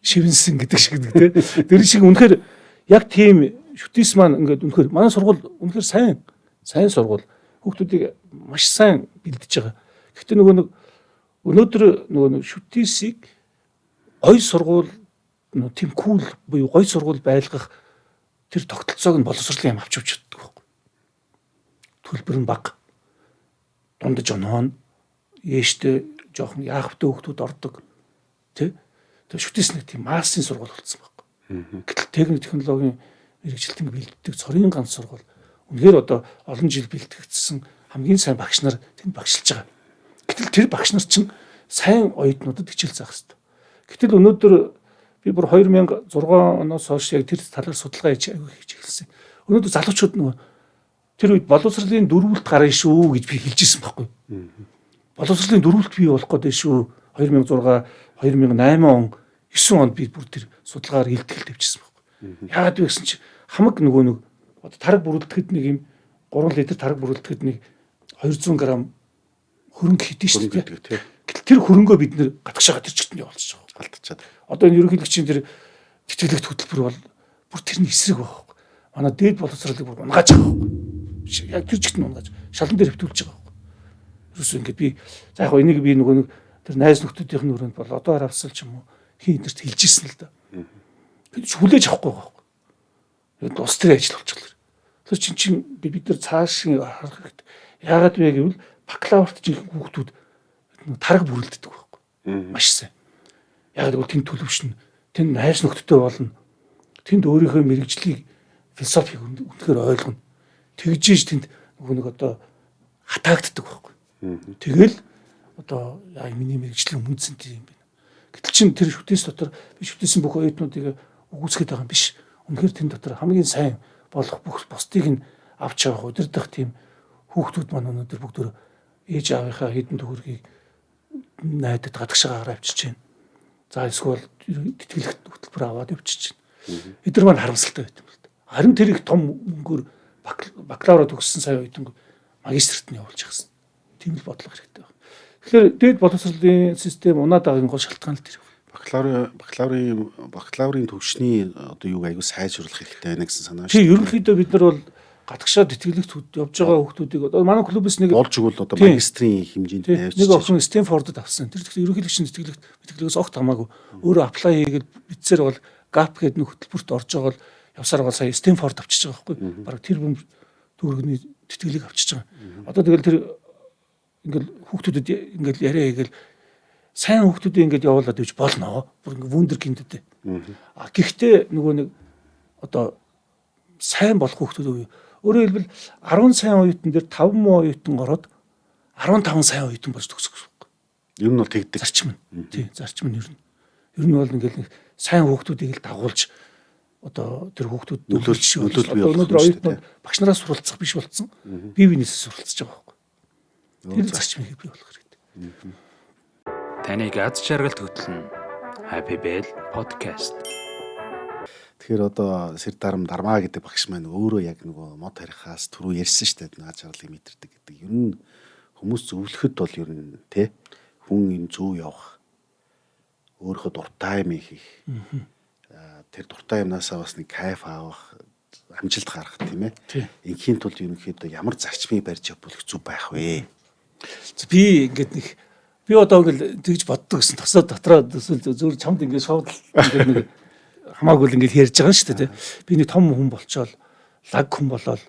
шивэнсэн гэдэг шиг нэг тий. Тэр шиг үнэхээр яг тийм шүтээс маань ингээд үнэхээр манай сургууль үнэхээр сайн сургууль хүүхдүүдийг маш сайн бэлдэж байгаа. Гэхдээ нөгөө нэг өнөөдөр нөгөө шүтээсийг гой сургууль тийм кул буюу гой сургууль байлгах тэр тогтолцоог нь боловсролын юм авч явчихдаг байхгүй. Төлбөр нь бага. Дундаж оноон ээжтэй жоохон яахвтай хүүхдүүд ордог. Тэ? Тэр шүтээс нэг тийм массын сургууль болсон байхгүй. Гэтэл техник технологийн мэрэгчлэлтэн бэлддэг цорын ганц сургууль. Үнэхээр одоо олон жил бэлтгэгдсэн хамгийн сайн багш нар тэнд багшилж байгаа. Гэтэл тэр багш нар чинь сайн оюутнуудад хичээл заах хэрэгтэй. Гэтэл өнөөдөр би бүр 2006 оноос хойш яг тэр талаар судалгаа хийж эхэлсэн. Өнөөдөр залуучууд нөгөө тэр үед боловсролын дөрвөлт гарна шүү гэж би хэлжсэн байхгүй. Боловсролын дөрвөлт бий болох гэдэг шүү. 2006, 2008 он, 9 онд би бүр тэр судалгаагаар илтгэл тавьчихсан байхгүй. Яагаад вэ гэсэн чи хамаг нөгөө нэг одоо тараг бүрэлдэхэд нэг юм 3 литр тараг бүрэлдэхэд нэг 200 г хөрөнгө хийдэж шүү дээ. Тэр хөрөнгөө бид нэр гадагшаа гадарчгтанд явуулчих байгаа. Алдчихад. Одоо энэ ерөнхийлөгчийн тэр тэтгэлэгт хөтөлбөр бол бүр тэрний эсрэг байгаа байхгүй. Манай дээд боловсролыг бүр унгааж байгаа байхгүй. Яг тэр жигт нь унгааж шалан дээр хөвтүүлж байгаа байхгүй. Ерөөсөө ингээд би за яг энийг би нөгөө нэг тэр найз нөхдүүдийнх нь өрөөнд бол одоо харавсал ч юм уу хин интерт хэлжсэн л да. Бид ч хүлээж авахгүй байгаа байхгүй. Тэгээд ус тэр ажил болчихлоо. Тэр чинь бид нар цааш харах хэрэгтэй. Яагаад вэ гэвэл бакалаврт жинхэнэ хүүхдүүд тараг бүрэлддэг байхгүй. Маш сайн. Яг л тэнд төлөвшнө. Тэнд найз нөхдөдтэй болно. Тэнд өөрийнхөө мэрэгжлийг философиг үнэхээр ойлгоно. Тэгжээж тэнд нөгөө нэг одоо хатаагддаг байхгүй. Тэгэл одоо яа миний мэрэгжлийн үнцэнтэй юм байна. Гэтэл чин тэр шүтээс дотор би шүтээсэн бүх оюутнуудыг үгүйсгээд байгаа юм биш. Үнэхээр тэнд дотор хамгийн сайн болох бүх бусдыг нь авч явах удирдах тийм хүүхдүүд маань өнөөдөр бүгд ээж аавынхаа хэдэн төгрөгийг найдад гадагшаагаар авчиж байна. За эсвэл тэтгэлэгт хөтөлбөр аваад явчих чинь. Эдгээр маань харамсалтай байт юм л да. Харин тэр их том мөнгөөр бакалавра төгссөн сая оюутан магистрт нь явуулж яхсан. Тийм л бодлого хэрэгтэй байна. Тэгэхээр дээд боловсролын систем унаад байгаагийн гол шалтгаан л тэр. Бакалаврын төвшний одоо юуг аягүй сайжруулах хэрэгтэй байна гэсэн санаа шүү. Тийм ерөнхийдөө бид нар бол гадагшаа тэтгэлэгт явж байгаа хүүхдүүдийг одоо манай клубээс нэг болж игэл одоо магистрийн хэмжээнд тавьчих. Нэг охин Стэнфордод авсан. Тэр тэгэхээр ерөнхийлөгчийн тэтгэлэгээс огт хамаагүй. Өөрөө аплай хийгээд битсээр бол гап гэдэг нэг хөтөлбөрт орж байгаа бол явсаар бол сая Стэнфорд авчиж байгаа байхгүй. Бараг тэр бүм төгрөгний тэтгэлэг авчиж байгаа. Одоо тэгэл тэр ингээл хүүхдүүдэд ингээл яриа хийгээл сайн хүүхдүүдээ ингээд явуулаад ивч болно. Бүр ингээд вундеркиндтэй. Гэхдээ нөгөө нэг одоо сайн болох хүүхдүүд үе. Өөрөөр хэлбэл 10 сайн оюутан дээр 5 муу оюутан ороод 15 сайн оюутан болж төгсөх гэсэн. Ер нь бол тэгдэг. Зарчим нь. Тий, зарчим нь ер нь. Ер нь бол ингээл сайн хүүхдүүдийг л дагуулж одоо тэр хүүхдүүд нөлөөлөл бий болох. Өнөөдөр оюутнууд багш нараас суралцах биш болсон. Бие биенээсээ суралцж байгаа байхгүй. Тэр зарчмыг бий болох хэрэгтэй. Таныг аз жаргалд хөтлөн Happy Bell podcast. Тэгэхээр одоо Сэрдарам Дармаа гэдэг багш маань өөрөө яг нөгөө мод харихаас түрүү ярьсан шүү дээ. Аз жаргалыг мэдэрдэг гэдэг. Ер нь хүмүүс зөвлөхөд бол ер нь тий хүн юм зөв явах. Өөрийнхөө дуртай юм хийх. Тэр дуртай юмнасаа бас нэг кайф авах, амжилт гаргах тийм ээ. Инхийн тулд ерөнхийдөө ямар зарчмыг барьж явбал зүг байх вэ? Би ингээд нэг би одоо ингээл тэгж боддог гэсэн тосоо дотроо зөв чамд ингээд шоуд ингээд нэг хамаагүй л ингээд ярьж байгаа шүү дээ. Би нэг том хүн болчоод лаг хүн болоод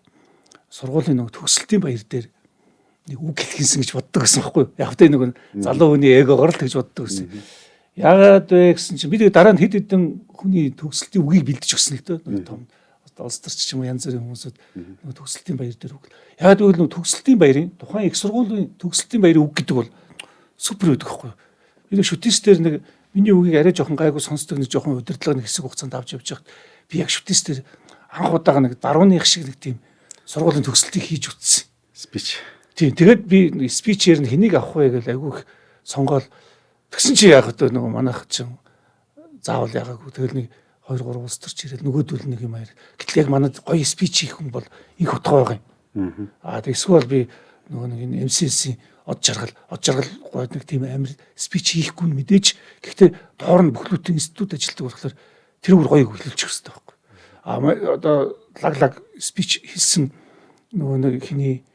сургуулийн нэг төгсөлтийн баяр дээр нэг үг хэлхийнсэн гэж боддог гэсэн байхгүй юу? Яг тэ нэг залуу хүний эгогоор л тэгж боддог гэсэн. Яагаад вэ гэсэн чинь би тэгээ дараа нь хэд хэдэн хүний төгсөлтийн үгийг бэлдэж өгсөн л дээ. Том улсдарч ч юм уу янз бүрийн хүмүүсүүд нэг төгсөлтийн баяр дээр үг. Яагаад гэвэл нэг төгсөлтийн баярын тухайн их сургуулийн төгсөлтийн баярын үг гэдэг бол супер байдаг байхгүй юу? Би нэг шүтээсээр нэг миний үгийг арай жоохон гайгүй сонсдог нэг жоохон удирдлага нэг хэсэг хугацаанд авч явж байхад би яг шүтээсээр анх удаага нэг барууных шиг нэг тийм сургуулийн төгсөлтийг хийж үтсэн. Спич. Тийм тэгээд би спичээр нь хэнийг авах вэ гэж айгүй их сонгоол. Тэгсэн чи яг одоо нөгөө манайх чинь заавал ягаагүй. Тэгэл нэг 2 3 улс төрч ирэл нөгөөдөл нэг юм аяар. Гэтэл яг манад гоё спич хийх хүн бол их утгаа байгаа юм. Эсвэл би нөгөө нэг энэ MCC-ийн од жаргал гоё нэг тийм амир спич хийхгүй мэдээж. Гэхдээ доор нь бүхлүүдийн институт ажилтдаг болохоор тэр бүр гоёг хөглүүлчих хэрэгтэй байхгүй. Одоо лаг спич хийсэн нөгөө нэг хиний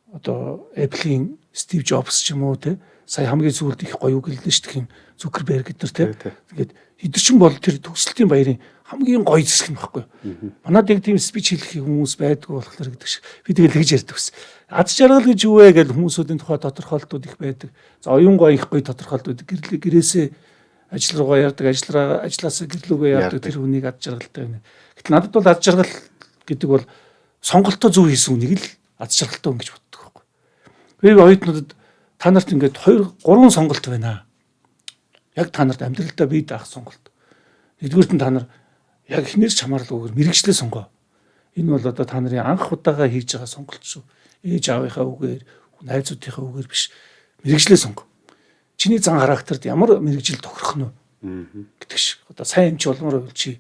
одоо Apple-ийн Steve Jobs ч юм уу те сая хамгийн сүүлд их гоё үг хэллээ шүү дээ. Zuckerberg гэдэр те. Тэгээд эдгээр чинь бол тэр төгсөлтийн баярын хамгийн гоё зэсэг юм байхгүй. Манад яг тийм спич хэлэх хүмүүс байдгүй болохоор гэдэг шиг. Би тэгэл тэгж ярьдаг ус. Аз жаргал гэж юу вэ гэж хүмүүсүүдийн тухай тодорхойлтууд их байдаг. За оюун гоё их гоё тодорхойлтууд гэрээсээ ажил руугаа ярддаг, ажилласаа гэрлүүгээ ярддаг тэр хүнийг аз жаргалтай байна. Гэтэл надад бол аз жаргал гэдэг бол сонголтоо зөв хийсэн хүнийг л аз жаргалтай хүн гэж боддог байхгүй. Би оюутнуудад та нарт ингээд 2 3 сонголт байна. Яг та нарт амьдралдаа бий даах сонголт. Нэгдүгürt нь та нар яг эхнээс ч хамааралгүйгээр мэрэгчлээ сонгоо. Энэ бол одоо та нарын анх удаага хийж байгаа сонголт шүү. Ээж аавынхаа үгээр, найзуудынхаа үгээр биш. Мэргэжлээ сонго. Чиний зан характерд ямар мэргэжил тохирох нь гэдэг шиг. Одоо сайн эмч болмоор байвал чи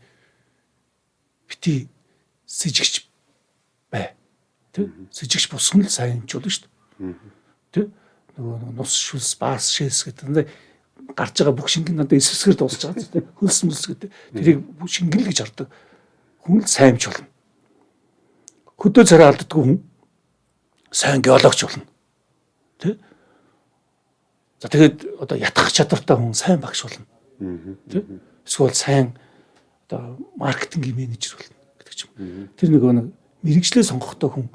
бити сэжигч бай. Тэ? Сэжигч босгоно л сайн эмч болно шүү дээ. Тэ? Нөгөө нус шүлс, баас шээс гэдэг. Гарч байгаа бүх шингэн надад эсвсгэр дуусч байгаа зү. Хөлс мөлс гэдэг. Тэрийг шингэн л гэж хардаг. Хүн л сайн эмч болно. Хөдөө царай алддаггүй хүн сайн геологч болно. Тэ? За тэгээд одоо ятгах чадвартай хүн сайн багш болно. Тэ? Эсвэл сайн одоо маркетингийн менежер болно гэдэг ч юм. Тэр нэг мэрэгчлээ сонгохдоо хүн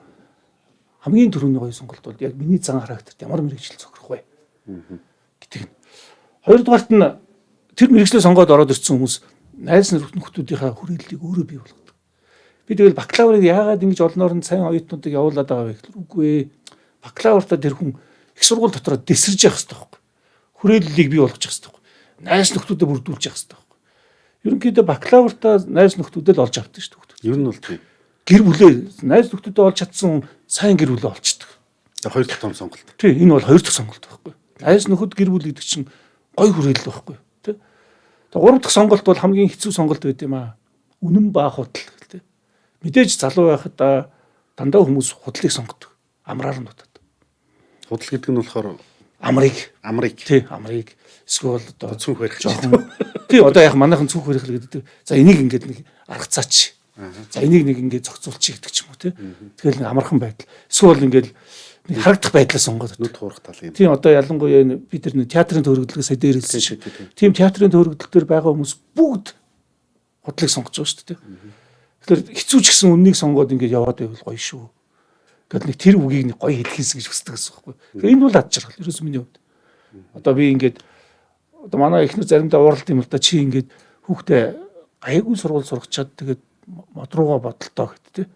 хамгийн түрүүний гоё сонголт бол яг миний зан характерт ямар мэрэгжил цохрох вэ гэдэг нь. Хоёрдугаарт нь тэр мэрэгчлээ сонгоод ороод ирсэн хүмүүс найз нөхдөдийнхаа хүрээллийг өөрөө бий болгодог. Би тэгэл бакалаврыг яагаад ингэж олноор нь сайн оюутнуудыг явуулаад байгаа вэ гэхэл үгүй ээ. Бакалавртаа тэр хүн их сургууль дотроо дэсэрж явах хэрэгтэй байхгүй. Хүрээллийг бий болгож явах хэрэгтэй байхгүй. Найз нөхдөдөө бүрдүүлж явах хэрэгтэй байхгүй. Ерөнхийдөө бакалавртаа найз нөхдөдөө л олж авдаг шүү дээ. Ер нь бол тийм. Гэр бүлээ найз нөхдөдөө олж чадсан сайн гэр бүлээ олчдаг. Хоёр дахь том сонголт. Тийм энэ бол хоёр дахь сонголт байхгүй. Найз нөхөд гэр бүл гэдэг чинь гой хүрээлэл байхгүй. Тэ. Тэгээ гурав дахь сонголт бол хамгийн хэцүү сонголт байд юм аа. Үнэн ба худал гэх тэ. Мэдээж залуу байхад дандаа хүмүүс худлыг сонгодог. Амраар нь дутаад. Худал гэдэг нь болохоор амрыг. Тий, амрыг. Эсвэл одоо цүнх барих жоохон. Тий, одоо яг манайхан цүнх барих л гэдэг. За энийг ингээд нэг аргацаач. За энийг нэг ингээд зохицуулчих гэдэг ч юм уу тий. Тэгэл нэг амархан байдал. Эсвэл ингээд нэг харагдах байдлаа сонгоод нүд хуурах тал юм. Тийм одоо ялангуяа бид нар театрын төвөргөлгөөс дээрэлсэн шиг. Тийм театрын төвөргөл дээр байгаа хүмүүс бүгд худлыг сонгож байгаа шүү дээ. Тэгэхээр хэцүү ч гэсэн үннийг сонгоод ингээд яваад байвал гоё шүү. Гэтэл нэг тэр үгийг нэг гоё хэлхийсэн гэж хүсдэг гэсэн байхгүй. Тэгэхээр энэ бол ад жаргал. Ерөөс миний хувьд. Одоо би ингээд одоо манай эхнэр заримдаа ууралт юм л да чи ингээд хүүхдээ гайгүй сургууль сургачаад тэгээд мод руугаа бодлоо гэт тээ.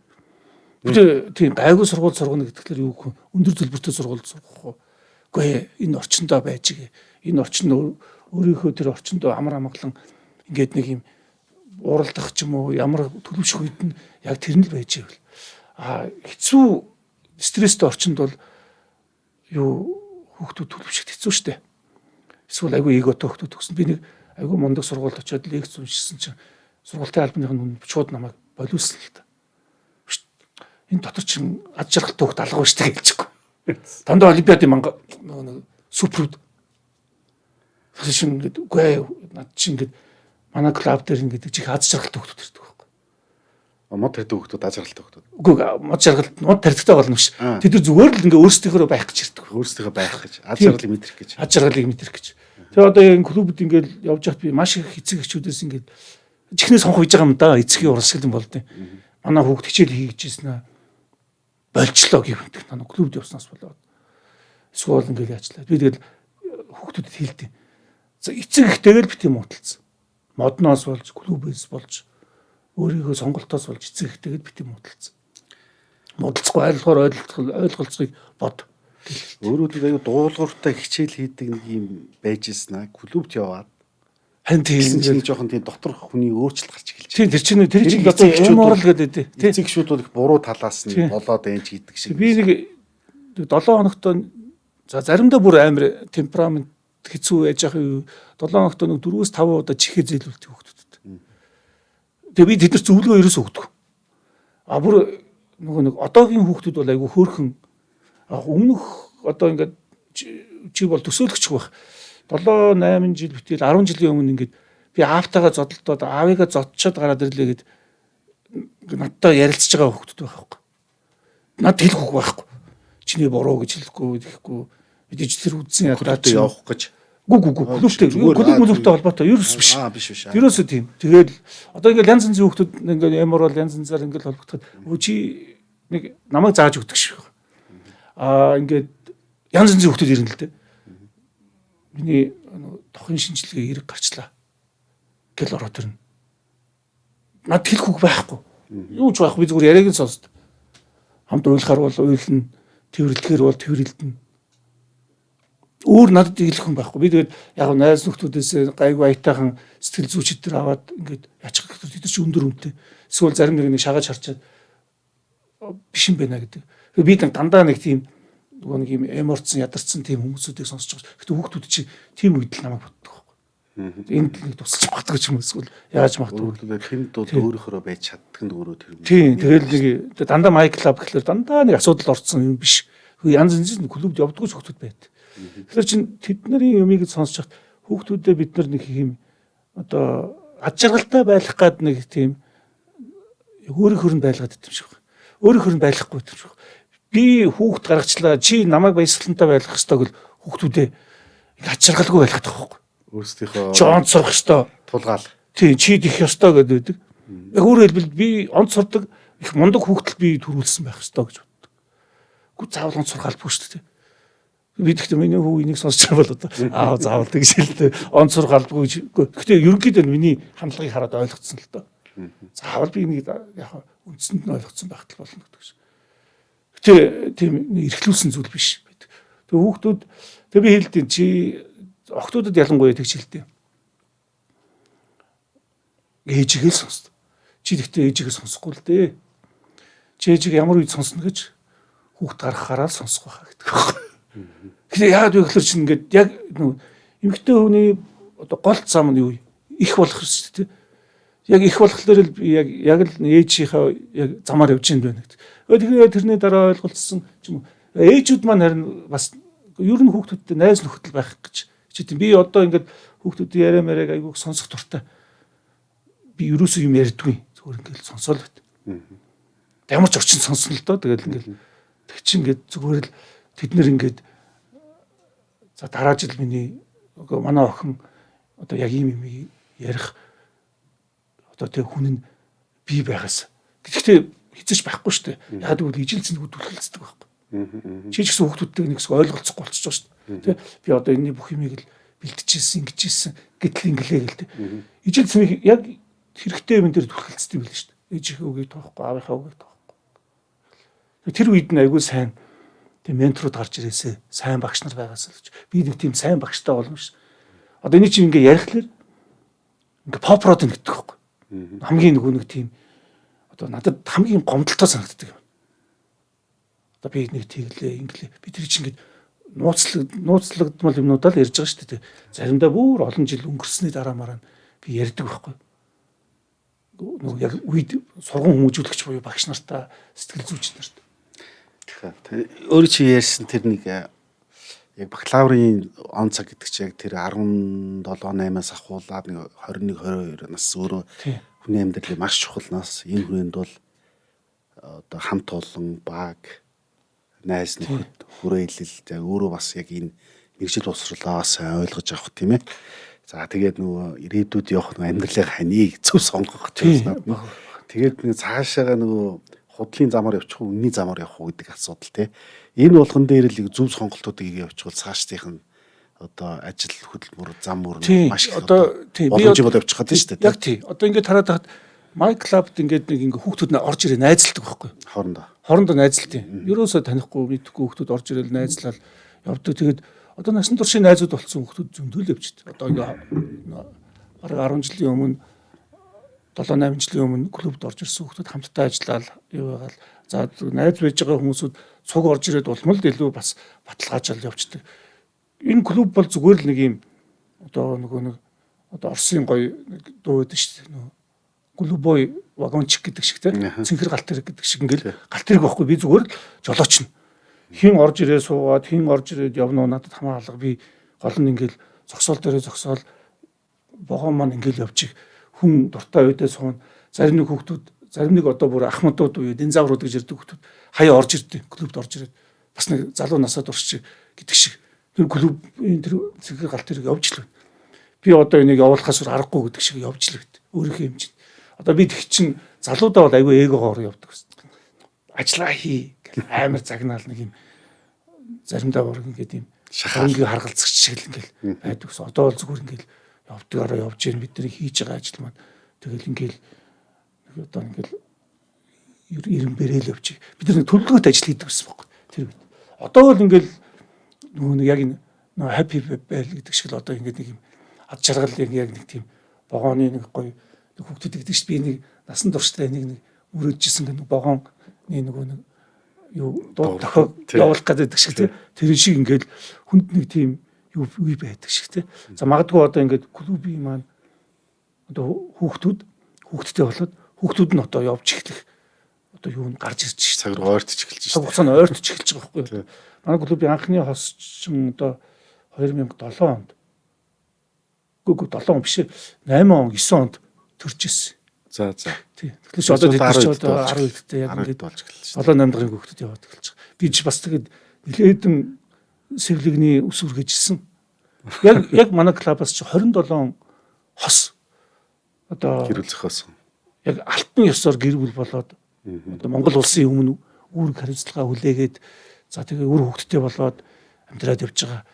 Тийм гайгүй сургууль сургана гэдгээр юу гэх өндөр төлбөртэй сургууль сургах уу. Үгүй энэ орчиндөө байж гээ. Энэ орчинд өөрийнхөө тэр орчиндөө амар амгалан ингээд нэг юм ууралдах ч юм уу ямар төлөвшөх үед нь яг тэр нь л байж ивэл хэцүү стресстэй орчинд бол юу хүүхдүүд төлөвшөхд хэцүү шттэ. Эсвэл айгүй эготой хүүхдүүд өгсөн. Би нэг айгүй мундаг сургуульд очиод лекц уншсан чинь сургуулийн албаныхын шууд намайг болиулсан л та. Энэ дотор чинь ад жаргалтай хүүхд алга ба штэ гэлчихгүй. Дандаа олимпиадын манга нэг суперуд. Тэр чинь ингээд үгүй над чинь ингээд манай клуб дээр ингээд чих ад жаргалтай хүүхдүүд ирдэг байхгүй. Мод тарьдаг хүүхдүүд ад жаргалтай хүүхдүүд. Үгүй мод жаргалт мод тарьдагтай болно биш. Тэд нар зүгээр л ингээд өөрсдийнхөө байх гэж ирдэг. Өөрсдийнхөө байх гэж ад жаргалыг мэдрэх гэж. Ад жаргалыг мэдрэх гэж. Тэгээ одоо энэ клубд ингээд явж хат би маш их эцэг эхчүүдээс ингээд чихнээ сонх хийж байгаа юм да. Эцгийн урсгал юм болд. Манай хүүхд хичээл хийгээжсэн аа болчлоо гэвэнтэй. Манай клубд явснаас болоод. Эсвэл ингээд яачлаа. Би тэгэл хүүхдүүдэд хэлдэг. За эцэг ихтэйгэл бит юм уталцсан. Модноос болж, клубээс болж, өөрийнхөө сонголтоос болж эцэг ихтэйгэл бит юм уталцсан. Модалцгүй ойлголцохыг бод. Өөрөөр хэлбэл аюу дуулууртай хичээл хийдэг нэг юм байж ирсэн аа. Клубт яваад харин тийм жоохон тийм дотор хүний өөрчлөлт гарч эхэлж байна. Тэр чинь одоо эморал гэдэг тий. Эцэгшүүд бол их буруу талаас нь болоод энэ хийдэг шиг. Би нэг 7 хоногт за заримдаа бүр амар темперамент хэцүү байж байгаа юу 7 хоногт нэг 4-5 удаа чихээ зээлүүлдэг хүүхдүүдэд. Тэгээ би тэд нар зөвлөгөө ерөөсөө өгдөг. Бүр нөгөө нэг одоогийн хүүхдүүд бол айгүй хөөрхөн өмнөх одоо ингээд чи бол төсөөлөгч байх 7-8 жил битэл 10 жилийн өмнө ингээд би аавтайгаа зодолдоод аавыгаа зодчоод гараад ирлээ гэд надтай ярилцж байгаа хүүхдүүд байхгүй. Над хэлэх үг байхгүй. Чиний буруу гэж хэлэхгүй тэгэхгүй мэдээж тэр үдсэн ядаад явах гэж. Клубтэй клубтэй холбоотой ерөөс биш. Биш. Ерөөсөө тийм. Тэгээд одоо ингээд янз янзын хүүхдүүд ингээд ямар бол янз янзаар ингээд холбогдоход чи нэг намайг зааж өгдөг шиг. Ингээд янз янзын хүүхдүүд ирнэ л дээ. Миний тохын шинжилгээ эрг гарчлаа. Гэл ороод ирнэ. Над хэлэх үг байхгүй. Юу ч байхгүй би зүгээр яриаг нь сонсд. Хамт уйлахаар бол уйлна, тэрвэрлэхээр бол тэрвэрлдэнэ. Өөр надад хэлэх хүн байхгүй. Би тэгээд яг найз нөхдүүдээс гайгүй аятайхан сэтгэл зүйчид төр аваад ингээд яачих гэхээр тэд чи өндөр үнэтэй. Эсвэл зарим нэг шагааж харчаад биш юм байна гэдэг. Би дандаа нэг тийм нөгөө нэг юм эморцсон ядарсан тийм хүмүүсүүдийг сонсож байгаа. Гэтэ хүүхдүүд чинь тийм үед л намайг боддог байхгүй. Энд л нэг тусалж багдаг ч юм эсвэл яаж магадгүй. Өөрөлдөө тэнд бол өөрөөрөө байж чаддаг нь өөрөө тэр. Тийм тэгэл нэг дандаа майк клаб гэхэлэр дандаа нэг асуудал орсон юм биш. Янз янзын клубд явдггүй хүүхдүүд байд. Тэгэхээр чин тэдний юмыг сонсож хахад хүүхдүүдэд бид нар нэг юм одоо ад жаргалтай байх гад нэг тийм өөрийнхөө нь байлгаад идэв шиг байна. Өөрийнхөө нь байлахгүй идэв шиг. Би хүүхд гаргачлаа чи намайг баясгалантай байлгах ёстой гэл хүүхдүүдээ ад жаргалгүй байлгаад байгаа байхгүй. Өөрсдийнхөө Чи онц сурах ёстой. тулгаал. Тийм чи дих ёстой гэдэг. Яг өөрөөр хэлбэл би онц сурдаг их мундаг хүүхдэл би төрүүлсэн байх ёстой гэж боддог. Гү заавал онц сурах албагүй шүү дээ. Би тэгтээ миний хүү энийг сонсч байгаа бол одоо аав заавал тэгж хэлдэг. Онц сурах албагүй. Гэхдээ ерөнхийдөө миний хандлагыг хараад ойлгоцсон л доо. Заавал би энийг яг үндсэнд нь ойлгоцсон байх болно гэдэг шиг. Гэтэ тийм эрхлүүлсэн зүйл биш байдаг. Тэгээ хүүхдүүд тэг би хэлдэг чи охтуудад ялангуяа тэгж хэлдэг. Ээжигээ сонсдог. Чи тэгтээ ээжигээ сонсохгүй л дээ. Чи ээжийг ямар үед сонсно гэж хүүхд гаргахаараа л сонсох байхаа гэдэг байна. Тэгэхээр яагаад вэ гэхээр чинь ингээд яг эмэгтэй хүний одоо гол зам нь юу их болох шүү дээ. Яг их болохоор л би яг л ээжийнхээ яг замаар явж байна гэдэг. Тэгэхээр тэрний дараа ойлголцсон ч юм уу. Ээжүүд маань харин бас ер нь хүүхдүүдтэй найз нөхөдөл байх гэж хичээдэг. Би одоо ингээд хүүхдүүдийн яриа мариаг айгүйх сонсох дуртай. Би ерөөсөө юм ярьдгүй. Зүгээр ингээд сонсоол байт. Ямар ч орчин сонсно л доо. Тэгэл ингээд тэг чи ингээд зүгээр л тэд нэр ингээд за дараа жил миний манай охин одоо яг ийм юм ярих одоо тэг хүн нь бий байгаас. Гэхдээ хизэж байхгүй шүү дээ. Яг тэгвэл ижил зэнгүүд түлхэлцдэг байхгүй. Чи ч гэсэн хүүхдүүдтэй нэг хэсэг ойлголцохгүй болчихж байгаа шүү дээ. Тэ би одоо энэний бүх юмыг л бэлтжижсэн, ингэжсэн гэтэл инглээ гэл тэ. Ижил зэнийг яг хэрэгтэй юм дээр түлхэлцдэг байл шүү дээ. Ээжийнхээ үгийг тоохгүй, аавынхаа үгийг тоохгүй. Тэр үед нь айгүй сайн тийм менторуд гарч ирээсээ сайн багш нар байгаас л би нэг тийм сайн багштай болно ш. Одоо энэ чинь ингээ ярихлаар ингээ попрод нэгдэг байхгүй. Хамгийн нэг тийм одоо надад хамгийн гомдолтой санагддаг юм. Одоо би нэг тэглээ, инглээ. Би тэр чинь ингээд нууцлагдмал юмнуудаа л ярьж байгаа шүү дээ. Заримдаа бүр олон жил өнгөрсөний дараа мараа би ярьдаг байхгүй. Нөгөө яг үед сургууль хүмүүжүүлэгч буюу багш нартаа сэтгэл зүйч нарт. Өөрөө чи ярьсан тэр нэг яг бакалаврын он цаг гэдэг чи яг тэр 17-8-аас ахуулаад нэг 21-22 нас өөрөө хүний амьдралын маш чухал нас. Энэ хүрээнд бол одоо хамт олон баг найз нөхөд хүрээлэл яг өөрөө бас яг энэ мэрэгжил боловсруулаа сайн ойлгож авах тийм ээ. За тэгээд нөгөө ирээдүйд явах амьдралын ханыг зөв сонгох тийм. Тэгээд нэг цаашаага нөгөө худлын замаар явчих уу, үнний замаар явах уу гэдэг асуудал тийм. Энэ болгон дээр л зөв сонголтуудыг явуулчихвал цаашдынх нь одоо ажил хөдөлмөр зам мөр маш их одоо би боломжтой явчих гэдэг шүү дээ. Яг тий. Одоо ингээд хараад тахад майк клабд ингээд нэг ингээ хүүхдүүд орж ирээ найзалдаг байхгүй. Хоорондоо найзалт юм. Ерөөсөө танихгүй мэдхгүй хүүхдүүд орж ирээл найзлал явдаг. Тэгээд одоо насан туршийн найзууд болсон хүүхдүүд зөндөл явчихдаг. Одоо ингээ бараг 10 жилийн өмнө 7-8 жилийн өмнө клубд орж ирсэн хүүхдүүд хамтдаа ажиллаад юу байгаал. За найз байж байгаа хүмүүсүүд цуг орж ирээд улмал илүү бас баталгаажаал явчихдаг. Энэ клуб бол зүгээр л нэг юм одоо нөгөө нэг одоо Оросын гоё дуу байдаг шүү дээ. Голубой вагончик гэдэг шиг тийм цэнхэр галт тэрэг гэдэг шиг ингээл галт тэрэг байхгүй би зүгээр л жолоочно. Хин орж ирээ суугаад хин орж ирээд явна уу надад хамаалга би гол нь ингээл зогсоол дээрээ зогсоол богоон маань ингээл явчих хүн дуртай үедээ суун зарим нэг хүүхдүүд зарим нэг одоо бүр ахмадууд уу динзаврууд гэж ярьдаг хүүхдүүд хаяа орж ирдэ клубд орж ирээд бас нэг залуу насаад урсчих гэдэг шиг тэр клуб энэ тэр цэнхэр галт тэрэг явж л байна. Би одоо энийг явуулахаас аргагүй гэдэг шиг явж л байт. Өөрийнхөө хэмжээнд. Одоо би тэг чин залуудаа бол айгүй эгоогоор явдаг гэсэн. Ажлаа хий гэл амар загнаал нэг юм заримдаа бүр ингээд юм шахангийн харгалзагч шиг л ингээл байдаг гэсэн. Одоо бол зүгээр ингээл явдгаараа явж гэн бидний хийж байгаа ажил маань тэгэл ингээл одоо ингээл ирэн бэрэл явчих. Бид нар төлөвлөгөөт ажил хийдэг гэсэн байхгүй. Тэр үед. Одоо бол ингээл нөгөө нэг яг энэ happy байл гэдэг шиг л одоо ингээд нэг юм ад жаргал яг нэг тийм вагоны нэг гоё хүүхдэд гэдэг чинь би нэг насан туршдаа нэг мөрөдчихсэн нэг вагон нөгөө нэг юу дуу Дуу, тохиог тий. явуулах гэдэг шиг тий. Тэр шиг ингээд хүнд нэг тийм юу байдаг шиг тий. За магадгүй одоо ингээд клубын маань одоо хүүхдтэй болоод хүүхдүүд нь одоо явж эхлэх одоо юу н гарч ирж шүү. Цаг руу ойртож эхэлж Цаг шүү. хугацаанд ойртож эхэлж байгаа байхгүй Тий. юу? Манай клубын анхны хосчин одоо 2007 онд. Үгүй 7 он биш 8 он 9 онд төрж ирсэн. За. Тий. Тэгэхээр ч одоо тэд нар ч одоо 10 эдтэй яг 10 ингээд болж эхэлж шүү. 7 8 дахин хүүхдэд яваад эхэлж байгаа. Би ч бас тэгээд нэлээдэн сэвлэгний ус үргэжсэн. Яг манай клубаас ч 27 хос одоо Гэр бүл зохиосон. яг алтан ёсоор гэр бүл болоод одоо Монгол улсын өмнө үүрэг хариуцлага хүлээгээд за тэгээ үр хүүхдтэй болоод амьдраад явж байгаа.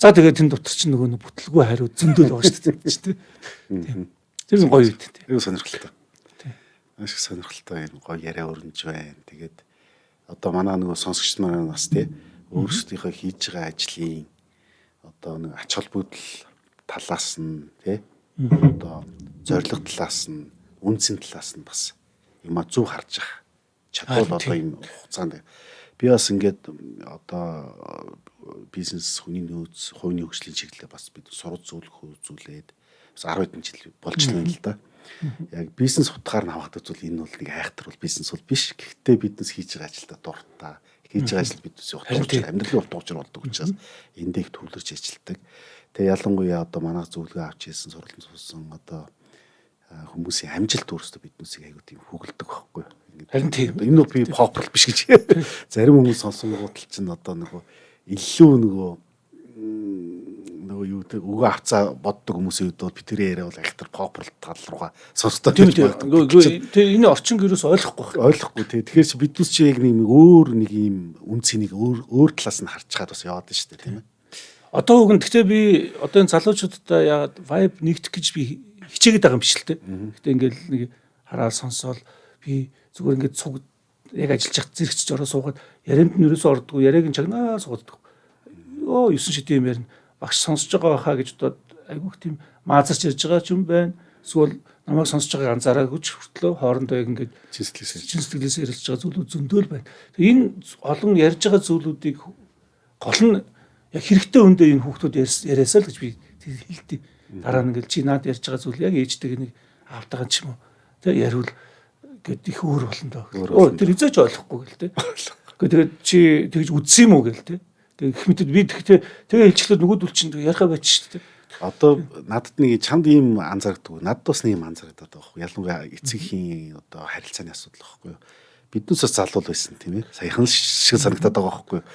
За тэгээ тэн дотор чинь нөгөө бүтлгүй хариу зөндөл байгаа шүү дээ. Тийм. Тэр нь гоё үед тийм. Юу сонирхолтой. Тий. Маш их сонирхолтой юм гоё яриа өрнөж байна. Тэгээд одоо манай нөгөө сонсогч нар бас тий өөрсдийнхөө хийж байгаа ажлын одоо нэг ач холбогдол талаас нь тий одоо зорилго талаас нь үнцэн талаас нь бас юма зөв харж байгаа. Чадвал одоо юм хугацаанд би бас ингээд одоо бизнес хүний нөөц, хувийн хөгжлийн чиглэлээр бас бид сурвалж үзүүлээд бас 10 хэдэн жил болж байна л да. Яг бизнес утгаар нь авах зүйл энэ бол нэг айхтар бол бизнес бол биш. Гэхдээ биднес хийж байгаа ажилдаа дуртай. Хийж байгаа ажил биднээс утгаарч амьдралын утгаарч болдог учраас эндээ их төвлөрч ажилладаг. Тэгээ ялангуяа одоо манайх зөвлөгөө авч ийсэн сурлан суусан одоо хүмүүсийн амжилт өөрсдөө биднээсийг аягүй тийм хөглөдөг байхгүй. Харин тийм. Энэ нь би популяр биш гэж. Зарим хүмүүс сонсонгууд л чинь одоо нөгөө илүү нөгөө юу гэдэг өгөө авцаа боддог хүмүүсийн үед бол би тэрээр яриа бол айхтар популяр тал руугаа сонсдог. Тэр энэ орчин гэрээс ойлгохгүй байна. Ойлгохгүй тий. Тэгэхээр чи биднес чи яг нэг өөр нэг юм үнцнийг өөр талаас нь харж чад бас яваад шүү дээ тийм ээ. Одоо үгэн гэхдээ би одоо энэ залуучуудаа яагаад vibe нэгтгэх гэж би хичээгээд байгаа юм биш л дээ. Гэхдээ ингээл нэг хараад сонсоол би зүгээр ингээд цуг яг ажиллаж хат зэрэгч ороо суугаад ярианд нь ерөөсөө ордгоо яриаг нь чагнаа суудаг. Йоо 9 шидийн юм ярина. Багш сонсож байгаа хаа гэж бодоод айгүйх тийм маазарч ярьж байгаа ч юм байна. Эсвэл намайг сонсож байгааг анзаараагүй ч хүртлөө хоорондоо яг ингээд сэтгэлээс ярилж байгаа зүйлүүд зөндөөл байна. Энэ олон ярьж байгаа зүйлүүдийг гол нь яг хэрэгтэй өндөө энэ хүүхдүүд яриасаа л гэж би хэлдэг. Дараа нь ингээл чи наад ярьж байгаа зүйл яг ээжтэйг нэг аавтайгаа ч юм уу тэг яриул гэд их өөр болно доо. Тэр хизээч ойлгохгүй гэл тэ. Тэгээд чи тэгж үдсэн юм уу гэл тэ. Гэх мэтэд би тэгээ хэлчихлээ нөгөөдөл чинь ярихаа байж шүү дээ. Одоо надад нэг чамд ийм анзаардаг. Надад бас нэг юм анзаардаг байхгүй. Ялангуяа эцэгхийн одоо харилцааны асуудал байхгүй юу. Биднээс бас залуу байсан тийм ээ. Саяхан шиг санагдаад байгаа байхгүй юу.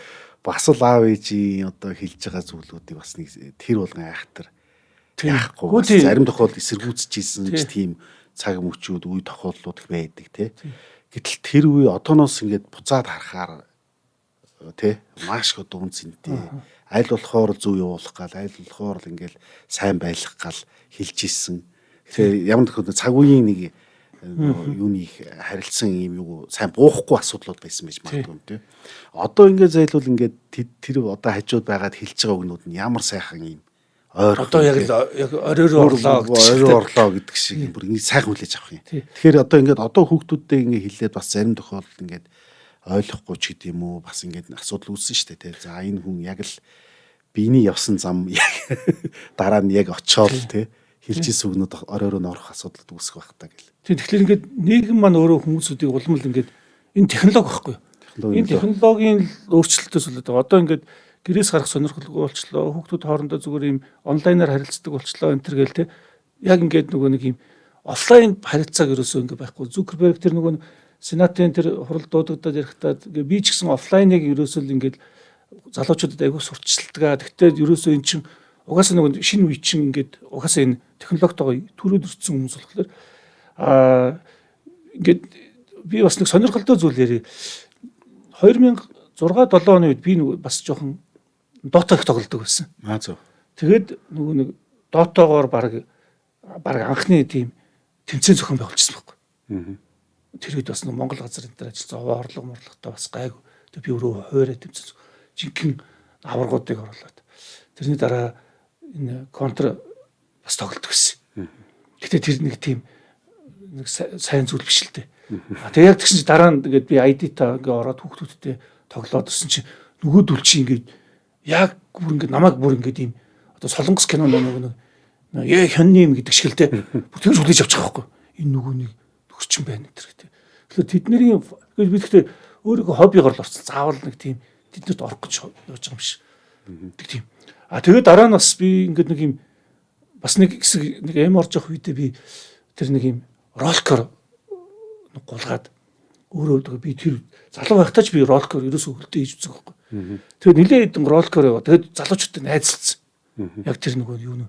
Бас л аав ээжийн одоо хэлж байгаа зүйлүүдийг бас нэг тэр болгон айхтар яахгүй. Зарим тохиолдолд эсэргүүцчихсэн ч тийм цаг мөчүүд үе тохиолдлууд их байдаг тий. Гэтэл тэр үе одооноос ингээд буцаад харахаар тий маш их одоо үнцэнтэй. Аль болохоор зөв явуулах гал, аль болохоор л ингээл сайн байх гал хэлж исэн. Тэгэхээр ямар тохиолдолд цаг үеийн нэг юуны харилцсан юм юу сайн буухгүй асуудлууд байсан байж магадгүй тий. Одоо ингээд зайлвал ингээд тэр одоо хажууд байгаад хэлж байгаа үгнүүд нь ямар сайхан юм ойр одоо яг оройроо орлоо гэдэг шиг юм бүр ингэ сайхан хүлээж авах юм. Тэгэхээр одоо ингээд одоо хүүхдүүдтэй ингэ хэлээд бас зарим тохиолдолд ингээд ойлгохгүй ч гэдэм юм уу бас ингээд асуудал үүссэн шүү дээ тий. За энэ хүн яг л биений явсан зам дараа нь яг очоод тий хэлжсэн үгнүүд оройроо норох асуудал үүсэх байх та гэл. Тэгэхээр ингээд нийгэм маань өөрөө хүмүүсүүдийг улам л ингээд энэ технологи байхгүй юу? Энэ технологийн өөрчлөлтөөс болоод одоо ингээд гэрээс гарах сонирхолгүй болчлоо. Хүүхдүүд хоорондоо зүгээр ийм онлайнаар харилцдаг болчлоо энэ төр гээл те. Яг ингээд нөгөө нэг ийм офлайн харилцааг ерөөсөө ингээд байхгүй. Зүкерберг тэр нөгөө сенатын тэр хурал дуудагдаад ярихдаа би ч гэсэн офлайныг ерөөсөө л ингээд залуучуудад айгүй сурталчилдаг. Тэгтээ ерөөсөө эн чин угаасаа нөгөө шинэ үе чин ингээд угаасаа энэ технологитойгоо төрөөд өрцсөн хүмүүс болохоор ингээд би бас нэг сонирхолтой зүйл ярив. 2006-7 оны үед би бас жоохон Dota их тоглодог байсан. Зөв. Тэгээд нөгөө нэг Dota-гоор баг анхны тийм тэмцээн зохион байгуулчихсан байхгүй. Тэр үед бас нэг Монгол газар энэ төр ажилласан орлого морлоготой бас гайгүй. Тэгээд би өөрөө хуурай тэмцээн жинхэнэ аваргуудыг оруулаад. Тэрний дараа энэ контр бас тоглодог байсан. Гэтэ тэр нэг тийм нэг сайн зүйл биш л дээ. Тэгээ яг тэгсэн чи дараа нь тэгээд би ID-та ингээ ороод хүүхдүүдтэй тоглоод ирсэн чи нөгөөдөл чи ингээ яг бүр ингээ намайг бүр ингээ ийм одоо солонгос кино нэг яа хоньны юм гэдэг шиг л дээ. Бүр тэгж хүлээж авчих байхгүй. Энэ нөгөөний төгсчин байна гэдэг тийм. Тэгэхээр тэдний би гэхдээ өөрийнхөө хоббигоор л орсон. Заавал нэг тийм тэднэрт орох гэж явж байгаа юм биш. Тэг тийм. Тэгээд дараа нь бас би ингээд нэг юм бас нэг хэсэг нэг эм орж явах үедээ би тэр нэг юм ролкер гулгаад өөрөө би тэр залуу байхдаа ч би ролкер ерөөсөө хөлтэй хийж үзэх байхгүй. Тэгээд нэлээд хэдэн ролкер яваа. Тэгээд залуучуудтай найзалцсан. Яг тэр нөгөө юу нэ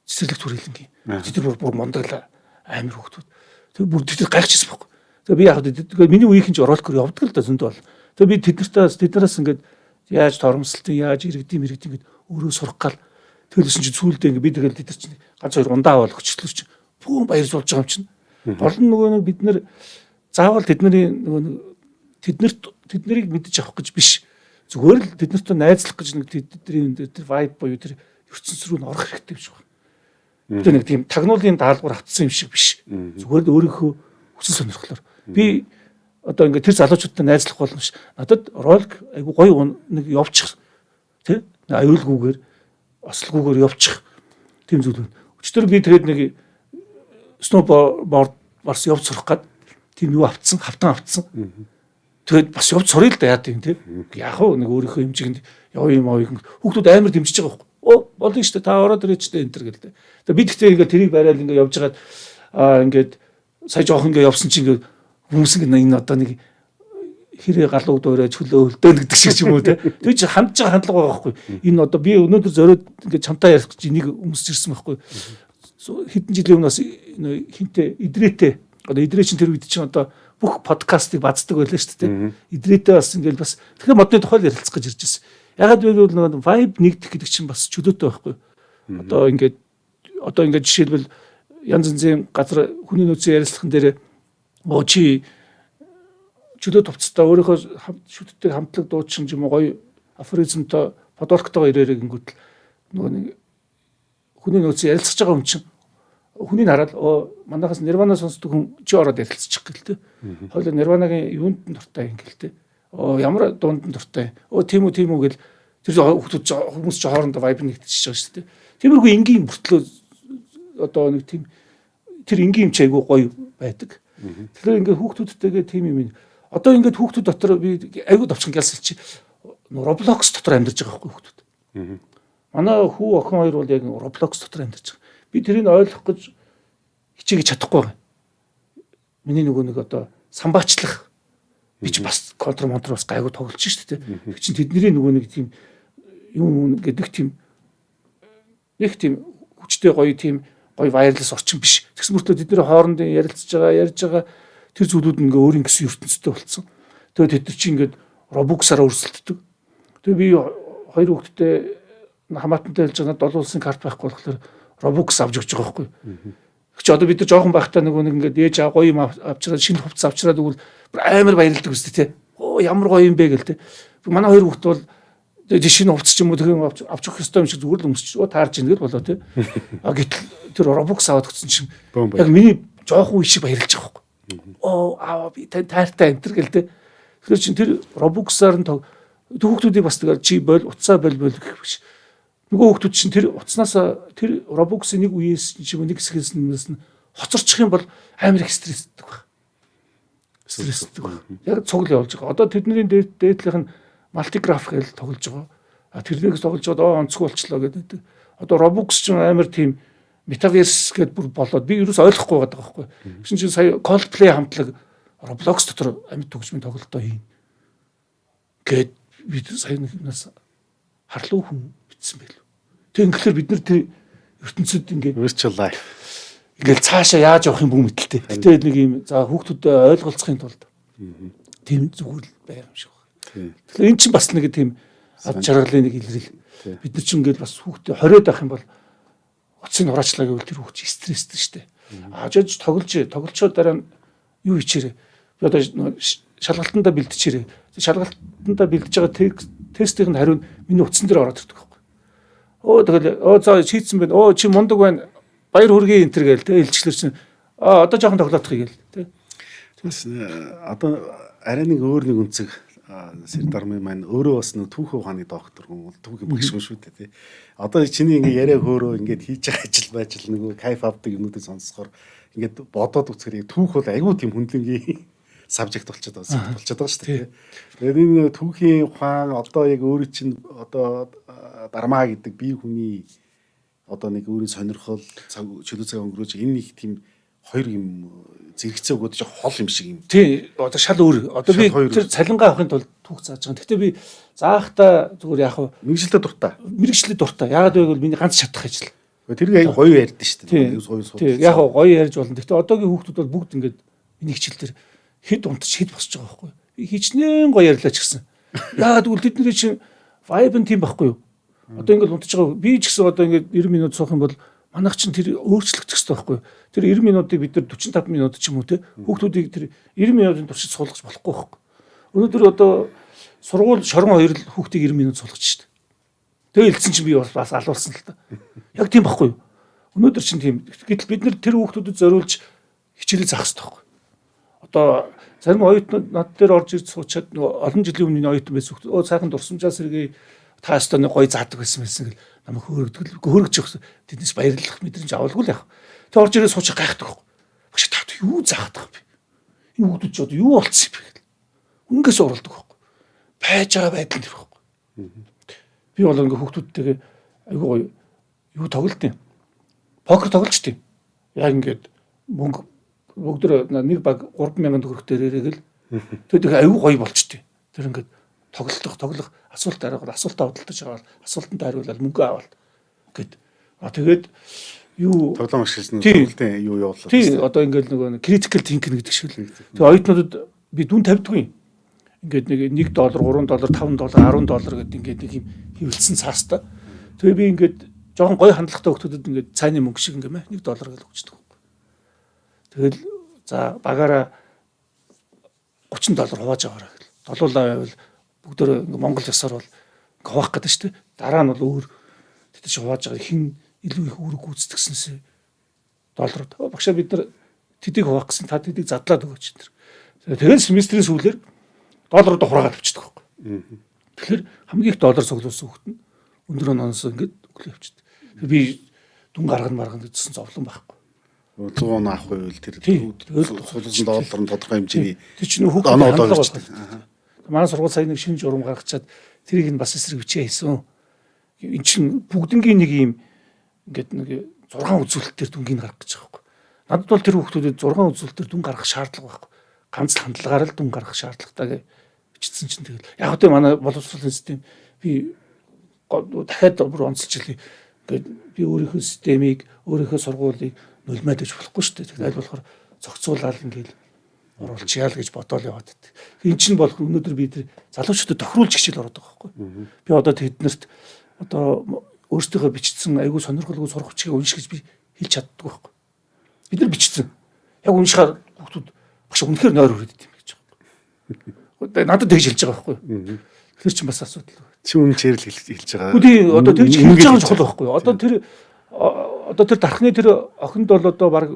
цэцэрлэг төрөлнгийн. Тэр бүр мондөглаа амар хөвгтүүд. Тэгээд бүр тэр гайхчихсан байхгүй. Тэгээд би яг тэгээд миний үеийнхэн ч ролкер явдаг л да зөндөө бол. Тэгээд би тэднээс ингээд яаж тормослтын яаж иргэдэм ингээд өөрөө сурах гал төлөсөн чинь сүүлдээ ингээд би тэгэл тэд нар чинь ганц хоёр ундаа аваад өчтөлөв чинь бүүн баяр суулж байгаа юм чинь. Гол нь нөгөө нэг бид нар заавал тэдний нөгөө тэднийг мэдэж авах гэж биш. Зүгээр л тэд нартай найзлах гэж нэг тэдний тэр vibe буюу тэр ертөнц рүү н орох хэрэгтэй биш байна. Тэр нэг тийм тагнуулын даалгавар автсан юм шиг биш. Зүгээр л өөрийнхөө хүсэл сонирхлоор би одоо ингээд тэр залуучуудтай найзлах болно ш. Надад ролик айгу гоё нэг явчих тий аюулгүйгээр ослгүйгээр явчих тийм зүйл байна. Өчтөр би тэгээд нэг сноуборд бас явж сурах гад тийм юу автсан хавтан автсан. Тэгээд бас явж сурыг л да яа тийм тий. Яг хөө нэг өөрийнхөө хэмжээнд явъя юм аа хүүхдүүд амар дэмжиж байгаа байхгүй. Оо болно шүү дээ та ороод ирээч дээ энэ төр гэлээ. Тэгээд би тэгтээ ингээд тэрийг барайл ингээд явж хагаад ингээд сая жоох ингээд явсан чинь ингээд хүмүүс ингээд энэ одоо нэг хэрэг галуу дуурай чөлөө хөлдөө гэдэг шиг ч юм уу те. Тэр чинь хандж байгаа хандлага байгаа байхгүй. Энэ одоо би өнөөдөр зориод ингээд чамтай ярих гэж энийг өмсөж ирсэн байхгүй. Хэдэн жилийн өмнө бас хинтээ идрээтэй одоо идрээ чинь тэр үед чинь одоо бүх подкастыг баздаг байлаа шүү дээ. Идрээтэй бас ингээд бас тэгэхээр модны тухайл ярилцах гэж ирж байсан. Ягаад гэвэл нэг vibe нэгдэх гэдэг чинь бас чөлөөтэй байхгүй. Одоо ингээд жишээлбэл янз янзын газар хүний нөөцийн ярилцлаган дээр чи чөлөө товцтой өөрийнхөө шүтдэг хамтлаг дуучин юм гоё афоризмтой подолктойгоо ирээрээ гингүүтэл нөгөө нэг хүний нөөцийн ярилцаж байгаа юм чинь хүний хараад манайхаас нирвана сонсдог хүн чи ороод ярилцчих гэлтэй. Хоёул нирванагийн юунд нь дуртай юм гэлтэй. Ямар дуунд нь дуртай. Тийм үү гэл тэр хүмүүс ч хоорондоо vibe нэгтчихэж байгаа шүү дээ. Тиймэрхүү энгийн бүртлөө одоо нэг тийм тэр энгийн юм чи айгу гоё байдаг. Тэгэхээр ингээд хүүхдүүдтэйгээ тийм юм. Одоо ингээд хүүхдүүд дотор би айгу давчхан гялсалч Roblox дотор амьдарч байгаа байхгүй хүүхдүүд. Манай хүү охин хоёр бол яг Roblox дотор амьдарч байгаа. Би тэрийг ойлгох гэж хичээгээ чадахгүй байгаа. Миний нөгөө нэг одоо самбаачлах би ч бас контр бас гайгүй тоглож шүү дээ. Тэг чин тэдний нөгөө нэг тийм юм гэдэг тийм их тийм хүчтэй гоё тийм гоё вайрлес орчин биш. Тэгсэн мөртөө тэдний хоорондын ярилцж байгаа тэр зүйлүүд ингээ өөрийн гэсэн ертөнцтэй болцсон. Тэгээд тэд нар чинь ингээд Robux-аараа өрсөлддөг. Тэгээд би хоёр хүүхэдтэй хамаатантай хэлж байгаа 7 улсын карт байхгүй болохоор Robux авч өгч байгаа байхгүй. Чи одоо бид нар жоохон байхдаа нэг ингээд ээж гоё юм авчраад шинэ хувцас авчраад өгвөл амар баярлдаг үстэй тий. Ямар гоё юм бэ гэл тий. Манай хоёр хүүхэд бол шинэ хувцас ч юм уу тэгэн авч өгөх ёстой юм шиг зүгээр л өмсч таарж ийн гэл болоо тий. Гэтэл тэр Robux аваад өгсөн чинь яг миний жоохон үе шиг баярлж байгаа байхгүй. Би таартай энэ төр гэл тий. Тэгэхээр чин тэр Robux-аар нь хүүхдүүдийг бас тэгээ чи бойл утсаа бойл гэх биш. Нөгөө хүүхдүүд чинь тэр утаснаас тэр Robux-ийн нэг үеэс чинь нэг хэсгээс нь хоцорчих юм бол амар их стресстэй баг. Стресстэй баг. Яг цуглаа болж байгаа. Одоо тэдний дээдлийнх нь мультиграф гэж тоглож байгаа. Тэрнээс тоглож байгаа онцгой болчлоо гэдэг. Одоо Robux чинь амар тийм метаверс гэдээ бүр болоод би ерөөс ойлгохгүй байгаа байхгүй. Тэгсэн чинь сая Coldplay хамтлаг Roblox дотор амьд төгсмийн тоглолтоо хийн. Гэт бид сая нэгнээс харлуу хүн битсэн байл. Тэг ингээр бид нар тэр ертөнцид ингээд virtual life ингээд цаашаа яаж явах юм бүү мэтэлтэй. Гэтэ нэг юм за хүүхдүүдэд ойлголцохын тулд тийм зүгээр л байгаа юм шиг байна. Тэгэхээр эн чинь бас нэг тийм ад жаргалын нэг илрэл. Бид нар чинь ингээд бас хүүхдэд 20-од байх юм бол утсын ураачлаа гэвэл тэр хүүхд стресстэй шүү дээ. Ажиж тоглолцоо дараа нь юу хийчээрээ. Би одоо шалгалтандаа бэлтчээрээ. Шалгалтандаа бэлдэж байгаа тестийн хариу нь миний утсан дээр ороод ирдэг байхгүй. Тэгэл за шийдсэн байна. Чи мундаг байна. Баяр хүргэе энэ төр гээл тэ илчлэр чинь Одоо жоохон тоглоодох гээл тий. Бас одоо арай нэг өөр нэг үнцэг Сэрдармын маань өөрөө бас нэг түүхэн ухааны доктор хүн түүхийн багш шүү дээ тий. Одоо чиний ингээ яриа хөөрөө ингээд хийж байгаа ажил байж л нөгөө кайф авдаг юмнуудыг сонсохоор ингээд бодоод үзэхээр түүх бол айгүй тийм хүндлэнгийн сабжект болчиход байгаа шүү дээ. Тэгээд энэ түүхийн ухаан одоо яг өөрөө чинь одоо дармаа гэдэг бие хүний одоо нэг өөрийн сонирхол чөлөө цаг өнгөрөөж энэ нэг тийм хоёр юм зэрэгцээ өгөөд жоо хол юм шиг юм. Тий, одоо шал өөр. Одоо би тэр цалингаа авахын тулд түүх зааж байгаа. Гэхдээ би заахта зүгээр яг мэрэгчлээ дуртай. Мэрэгчлээ дуртай. Яагаад гэвэл миний ганц чадах ажил. Тэр аяг гоё ярьдэн шүү дээ. Гоё сууд. Тий, яг гоё ярьж болно. Гэхдээ одоогийн хүүхдүүд бол бүгд ингэж миний хичээл дээр хэд унтаж хэд босч байгаа байхгүй. Би хичнээн гоё ярьлаа ч гэсэн. Яагаад гэвэл тэдний чинь vibe нь тийм байхгүй юу? Одоо ингэж унтаж байгаа. Би ч гэсэн одоо ингэж 90 минут суух юм бол манайх чинь тэр өөрчлөгдөх хэрэгтэй байхгүй юу? Тэр 90 минутыг бид нар 45 минут ч юм уу те хүүхдүүдийг тэр 90 минутын туршид суулгаж болохгүй байхгүй. Өнөөдөр одоо сургууль шорон 2 л хүүхдийг 90 минут суулгаж штэ. Тэгээ хэлсэн чинь би бас алуулсан л та. Яг тийм байхгүй юу? Өнөөдөр чинь тийм. Гэтэл бид нар тэр хүүхдүүдэд зориулж хичээлээ заах хэрэгтэй байхгүй. Одоо зарим оюутнууд над дээр орж ирж суучаад олон жилийн өмнө оюутан байсан хүүхд өө цаахан дурсамжаа сэргээ та өстө гоё заадаг байсан гэл намайг хөөрөгдөж өгсөн. Тэднээс баярлах мэдрэмж авалгүй л яах. Тэг орж ирээ суучих гайхдаг байхгүй. Багш та юу заахад байгаа би. Энэ хүүхдүүд ч одоо юу болцсон юм бэ гэл. Үнгээс уралдаг байхгүй. Байж байгаа байдал нэр байхгүй. Би бол ингээ хүүхдүүдтэйгээ айгүй гоё юу тоглолт юм. Покер тоглож тийм. Яг ингээд мөнгө бүгд нэг баг 3,000 төгрөг дээрээ гэл. Тэгээд айгүй гоё болчтой. Тэр ингээд тоглох асуулт хариугаар асуултаа бодлож байгаа бол асуултанд хариулаад мөнгө аваад гэд. Тэгээд юу тоглоом ашигласан нь юу явуулах. Тий, одоо ингээд нөгөө critical thinking гэдэг шиг л. Тэгээ оюутнуудад би дүн тавьдгүй. Ингээд нэг $1, $3, $5, $10 гэдэг ингээд нэг юм хэвлэлсэн цаастаа. Тэгээ би ингээд жоохон гоё хандлагатай хүмүүсд ингээд цайны мөнгө шиг ингээм $1 гэж өгчдөг. Тэгэл за багаараа $30 хувааж аваарай гэл. Долуулаа байвал бүгдөө Монгол ёсоор бол хуваах гэдэг шүү дээ. Дараа нь бол өөр тэд чи хувааж байгаа хин илүү их үүрэг гүйцэтгсэнсээ долларууд. Багшаа бид нар тэдийг хуваах гэсэн та тэдийг задлаад өгөөч энэ. Тэгэл семестрийн сүүлээр долларууд хураагаад авчдаг байхгүй. Тэгэхээр хамгийн их доллар цуглуулсан хүүхэд нь өндөр оноос ингээд өглөө явчихдаг. Би дүн марган гэсэн зовлон байхгүй. 100 он авах байвал тэр $100 тодорхой хэмжээний тэр чинь хүүхэд оноо шүү дээ. Манай сургууль сая нэг шинэ журам гаргачаад тэрийг нь бас эсрэг бичээ хийсэн. Энд чинь бүгднгийн нэг юм ингээд нэг 6 үзүүлэлтээр дүнгийн гаргах гэж байгаа байхгүй. Надад бол тэр хүүхдүүдэд 6 үзүүлэлтээр дүн гаргах шаардлага байхгүй. Ганц л хандлагаар л дүн гаргах шаардлагатай гэж бичсэн чинь тэгэл. Яг одоо манай боловсролын систем би дахиад бүр онцлж илээ. Ингээд би өөрийнхөө системийг, өөрийнхөө сургуулийг нулимаад гэж болохгүй шүү дээ. Тэгэхээр аль болохоор зохицуулаад ингээл оруулчихъя л гэж бодоол яваад байдаг. Энэ чинь бол өнөөдөр би тэр залуучуудад тохируулж хичээл ороод байгаа байхгүй. Би одоо тэднэрт одоо өөрсдийнхөө бичсэн айгүй сонирхолгүй сурах хүчийг унших гэж би хэлж чаддгүй байхгүй. Бид нар бичсэн. Яг уншихаар хүүхдүүд багш үнэхээр нойр хүрээд юм гэж байгаа. Надад тэгж хэлж байгаа байхгүй. Тэр чинь бас асуудал. Чи үнээр л хэлж байгаа. Үгүй одоо тэгж хэлж байгаа чухал байхгүй. Одоо тэр дархны тэр охинд бол одоо баг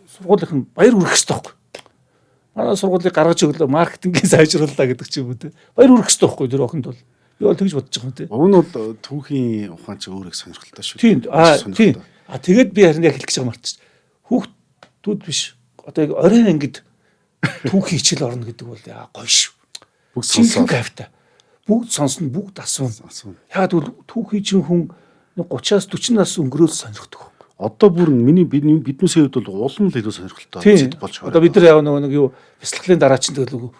сургуулийнх нь баяр хүрэх хэрэгтэй байхгүй. Манай сургуулийг гаргаж өглөө маркетингийн сайжрууллаа гэдэг ч юм уу те. Баяр хүрэх хэрэгтэй байхгүй тэр охинд бол. Би бол тэгж бодож байгаа юм те. Уг нь бол түүхийн ухаан ч өөрөө сонирхолтой шүү. Тийм. Тийм. Тэгээд би харин яг хэлэх гэж байгаа марч. Хүүхдүүд биш. Одоо яг оройн ангид түүхийн хичээл орно гэдэг бол яа гоё шүү. Бүгд сонсон. Кайфтай. Бүгд сонсно, бүгд асуун. Яг бол түүхийн чинь хүн 30-аас 40 нас өнгөрөөл сонирхдаг. Одоо бүр биднээс хувьд бол улам л илүү сонирхолтой болж байгаа. Одоо бид нар яг нэг юу бяцлаглалын дараа чинь тэгэл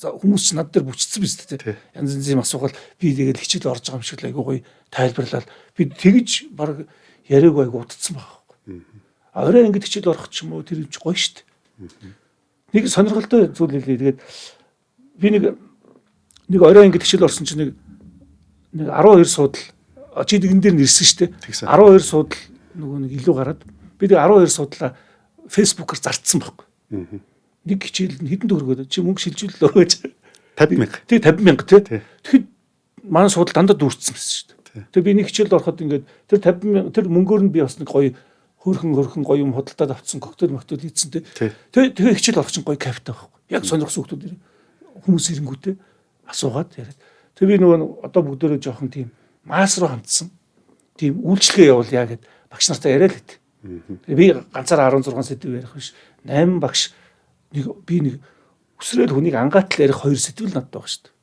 хүмүүс ч над дээр бүчсэн биз дээ. Янз янзын асуухал би тэгэл хичээл орж байгаа юм шиг л айгуу гоё тайлбарлал би тэгж баг яриаг айгуу утцсан байгаа байхгүй. Орой ингэж хичээл орох ч юм уу тэр гоё штт. Нэг сонирхолтой зүйл хэлээ. Тэгээд би нэг орой ингэж хичээл орсон чинь нэг 12 суудал чи дэгэн дээр нэрсэн штт. 12 суудал нөгөө нэг илүү гараад би тэг 12 судлаа фэйсбүүкээр зартсан байхгүй. Нэг хичээл нь хэдэн төгрөгөө чи мөнгө шилжүүлэл өгөөч 50,000. Тэг 50,000 тий. Тэгэхэд манай суудал дандаа дүүрсэн байсан шүү дээ. Тэг би нэг хичээлд ороход ингээд тэр 50,000 тэр мөнгөөр нь би бас нэг гоё хөөрхөн гоё юм худалдаад авцсан коктейл моктейл ийдсэн те. Тий. Тэгээ хичээл орчин гоё кайфтай байхгүй. Яг сонирхсан хүмүүс хүмүүс ирэнгүүтээ асуугаад яриад. Тэгээ би нөгөө одоо бүгдөө жоохон тийм масс руу хандсан. Тийм үйлчлэгээ явуулъя гэд багш нартай яриад л хэв. Тэгээ би ганцаараа 16 сэдв ярих биш. 8 багш би өсрөөл хүнийг ангаатал ярих 2 сэдв л надад байгаа шүү дээ.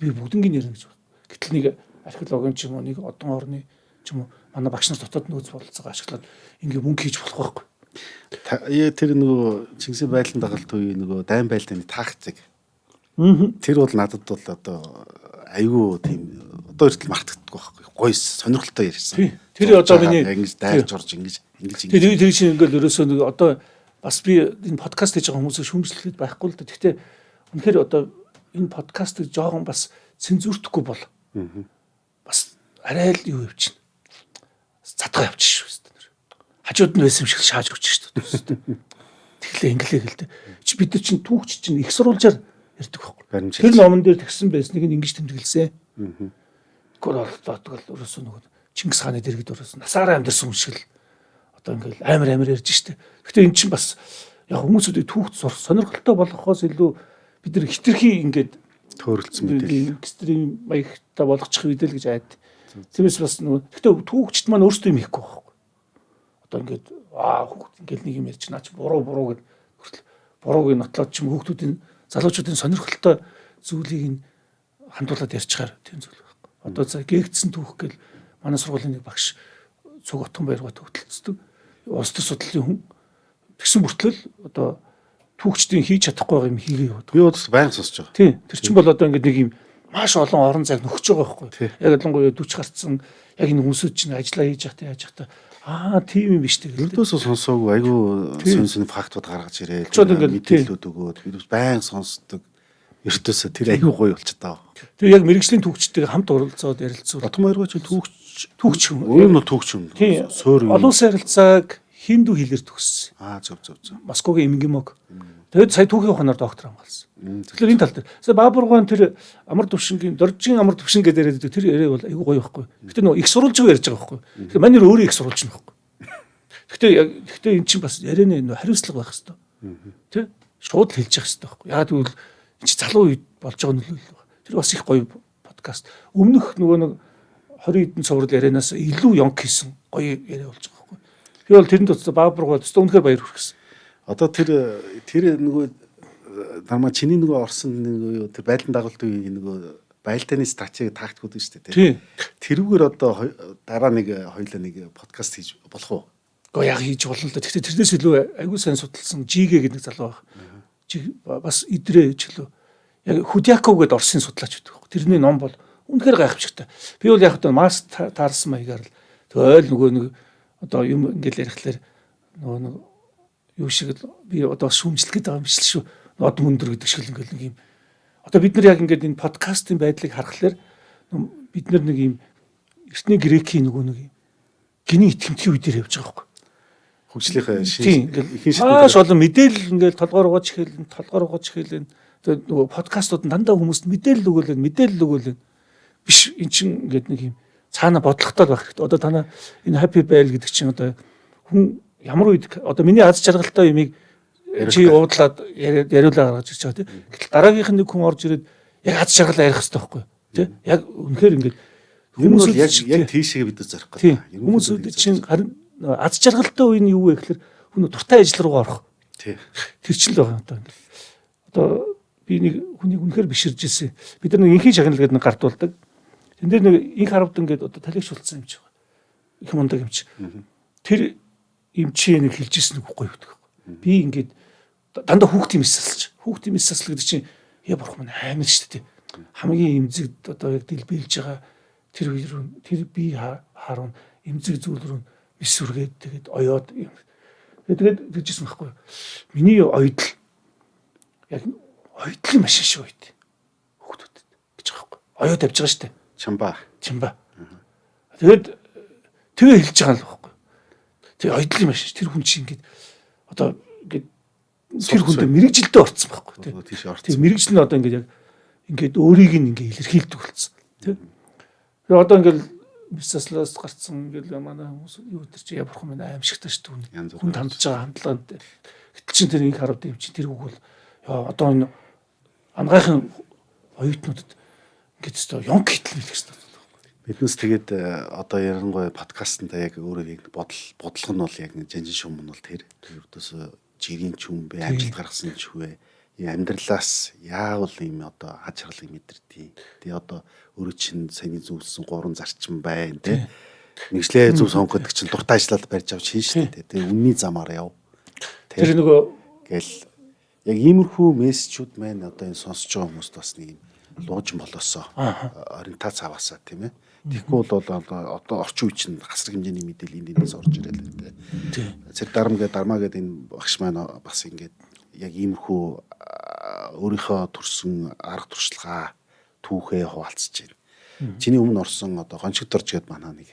Би бүгднийг ярина гэж байна. Гэтэл нэг археологийн ч юм уу нэг одон орны ч юм уу манай багш нар дотоод нөөц бололцоогоо ашиглаад ингээ мөнгө хийж болох байхгүй. Тэр нөгөө Чингисийн байдлын дагалт үеийн нөгөө дайн байлдааны тактик. Тэр бол надад бол одоо айгүй тийм одоо хүртэл мартагддаг байхгүй. Гоё сонирхолтой ярьсан. Тэр одоо миний ингэж дайрж орж ингэж. Тэр чинь ингээл ерөөсөө нэг одоо бас би энэ подкаст хийж байгаа хүмүүсийг шүүмжлэхэд байхгүй л да. Гэхдээ үнэхээр одоо энэ подкастыг жоохон бас цензуртгүй бол бас арай л юу явчихна. Задгаа явчих шүү дээ. Хажууд нь байсан юм шиг шааж өгч шүү дээ. Тэгэхээр инглээ гэлтэй. Чи бид нар чинь түүхч чинь их сурвалжаар ярьдаг байхгүй. Тэр номон дээр тэгсэн байсныг ингэж тэмдэглэсэн. Тэгэл ерөөсөө нөгөө Чингис хааны дэргэд ерөөсөө насаараа амьдэрсэн хүн шиг л одоо ингээл амар ярьж штэ. Гэхдээ эн чинь бас яг хүмүүсүүдийг түүхт сонирхолтой болгохоос илүү бид нар хитрхи ингээд төөрөлдсөн мэдээлэл экстрим маягтай болгочих үедээ л гэж айд. Тиймээс бас нөгөө гэхдээ түүхчд маань өөрсдөө юм хийхгүй байхгүй. Одоо ингээд хүүхд ингээд нэг юм ярьж наа чи буруу гэд хүртэл бурууг нотлоод ч юм хүүхдүүдийн залуучуудын сонирхолтой зүйлийг нь хандуулаад ярьчихаар тийм зүйл байхгүй. Одоо за гээгдсэн түүх гэл манай сургуулийн нэг багш цуг отхон баяргаа төгтөлцдөг. Улс төр судлалын хүн тэгсэн бүртэл одоо түүхчдийн хийж чадахгүй юм хийгээ яваад. Би бас байнга сонсож байгаа. Тийм. Тэр чинь бол одоо ингээд нэг юм маш олон орон зайг нөхөж байгаа байхгүй. Яг ялангуяа 40 гарцсан яг энэ хүмүүсүүд чинь ажиллаа хийж явахдаа яаж явахдаа тийм юм биш тэгээд. Ердөөсөө сонсоогүй айгүй сүн фактууд гаргаж ирээд мэдээлэлүүд өгөөд би бас байнга сонсдог. Ердөөсөө тэр айгүй гоё болчиход байгаа. Тэгээ яг мэрэгжлийн түүхчдийг хамт оролцоод ярилцвал Отон баяргаа чи түүхч юм. Өөр нь түүхч юм. Өөр олон улсын харилцааг хиндүү хэлээр төгссөн. Зөв. Москвагийн Имгимог. Тэгээд сая түүхийн ухаанаар доктор хамгаалсан. Тэгэхээр энэ тал дээр. Сая Баабургаан тэр амар төвшингийн доржийн амар төвшин гэдэг яриад тэр яриа бол айгүй гоё байхгүй. Гэхдээ нөгөө их сурвалжгүй ярьж байгаа байхгүй. Тэгэхээр манер өөрөө их сурвалж нь байхгүй. Гэхдээ эн чинь бас ярианы нөгөө хариуцлага байх хэрэгтэй. Тэ? Шууд хэлж явах хэрэгтэй байхгүй. Яагаад гэвэл энэ чи залуу үед болж байгаа нөлөөлөл байна. Тэр бас их гоё подкаст. Өмнөх нөгөө нэг 20 хэдэн цуврал ярианаас илүү ёнк хийсэн гоё яриа болж байгаа байхгүй. Би бол тэрэнд тусаа Баабургаа төстө үнэхээр баяр хүргэсэн. Одоо тэр нөгөө намаа чиний нөгөө орсон нөгөө тэр байлдан дагалт үеийн нөгөө байлдааны стратеги тактикууд нь шүү дээ. Тэрүүгээр одоо дараа нэг хоёлаа нэг подкаст хийж болох уу? Гэхдээ яг хийж болно л да. Гэхдээ тэрнээс илүү аягүй сайн судалсан Жигэ гэдэг залуу баг. Бас идрээ ч илүү яг Худяков гэдэг Оросын судлаач байдаг. Тэрний ном бол үнэхээр гайхамшигтай. Би бол яг одоо масс таарсан маягаар л тэгэл нөгөө нэг одоо юм ингээл ярихлаар нөгөө юу шиг л би одоо шүүмжлэх гээд байгаа юм шиг шүү. Нод мөндөр гэдэг шиг л ингээл нэг юм. Одоо бид нар яг ингээд энэ подкастын байдлыг харахаар бид нар нэг юм эртний грекийн нөгөө нэг юм гиний итгэмтгий үе дээр явж байгаа байхгүй. Хөгжлийнхээ ихэнх шууд олон мэдээлэл ингээл толгоор угааж эхэлэн тэгээд нөгөө подкастууд нь дандаа хүмүүст мэдээлэл өгөөлэн биш эн чин ингээд нэг юм цаана бодлоготой байх хэрэгтэй. Одоо танаа энэ happy bail гэдэг чинь одоо хүн ямар үед одоо миний аз жаргалтай юмыг чи уудлаад яриулаа гаргаж ирж байгаа тийм. Гэтэл дараагийнх нь нэг хүн орж ирээд яг аз жаргалаа ярих хэрэгтэй байхгүй тийм. Яг үнэхээр ингээд хүмүүс яг тийшээ бид зорих гэдэг. Хүмүүсүүд чинь харин аз жаргалтай үе нь юу вэ гэхээр хүн дуртай ажил руугаа орох. Тийм. Тэр чинь л байгаа одоо ингээд. Одоо би нэг хүнийг үнэхээр биширж ирсэн. Бид нар нэг инхийн шагнал гэдэг нэг гартуулдаг. Тэн дээр нэг инх харавд ингээд одоо талигшуулсан юм чи байгаа. Их мундаг юм чи. Тэр эмчээ нэг хэлж ирсэн үг гоё байдаг. Би ингээд дандаа хүүхдийн мэс засал гэдэг чинь яа бурхан минь амар шүү дээ. Хамгийн эмзэг одоо яг дэлбэлж байгаа тэр би харун эмзэг зүйл рүү мис үргээд тэгээд оёод тэгээд тэгжсэн байхгүй. Миний оёдл яг оёдлын машин шүү үед хүүхдүүдэд гэж байгаа байхгүй. Оёод авч байгаа шүү дээ. Чамба. Тэгээд тэгээ хэлж байгаа л байхгүй. Тэгээ оёдлын машин тэр хүн чинь ингээд одоо ингээд тэр хүндээ мэрэгжилдээ орцсон байхгүй. Тэгээ мэрэгжил нь одоо ингээд яг ингээд өөрийг нь ингээд илэрхийлдэг болсон. Тэ. Тэгээ одоо ингээд Мисаслаас гарцсан ингээл манай хүмүүс юу тэр чи явархан минь аимшигтай шүү дээ. Янз бүр. Хүнд хандж байгаа хандлаганд. Гэтэл чин тэр инх хараад юм чи тэр үг бол яа одоо энэ ангайхын оюутнуудад ингээд өстой ёнк хитэл хэлэх хэрэгтэй. Биднес тэгээд одоо ярангуй подкастнда яг өөрөө яг бодлого нь бол яг жанжин шум нь бол тэр ердөөсө жирийн ч юм бэ, амжилт гаргасан ч вэ. Амьдралаас яавал юм одоо хаж харгалыг мэдэрдэг. Тэгээ одоо өөрөө чинь саяны зүйлсэн 3 зарчим байна тий. Нэгслээ зөв сонгоход чинь дуртай ажиллаад барьж авч хийн шүү дээ. Тэгээ үнний замаар яв. Тэр нөгөө гэл яг иймэрхүү мессежүүд маань одоо энэ сонсож байгаа хүмүүст бас нэг юм луужин болоосоо ориентац аваасаа тийм ээ. Тэгэхгүй бол одоо орчин үе чинь хасраг хэмжээний мэдээлэл эндээс орж ирэл л дээ. Цэр дармаа гэдэг энэ багш маань бас ингээд яг иймэрхүү өөрийнхөө төрсэн арга туршлагаа түүхээ хуваалцж байна. Чиний өмнө орсон одоо гончигд орж гээд манаа нэг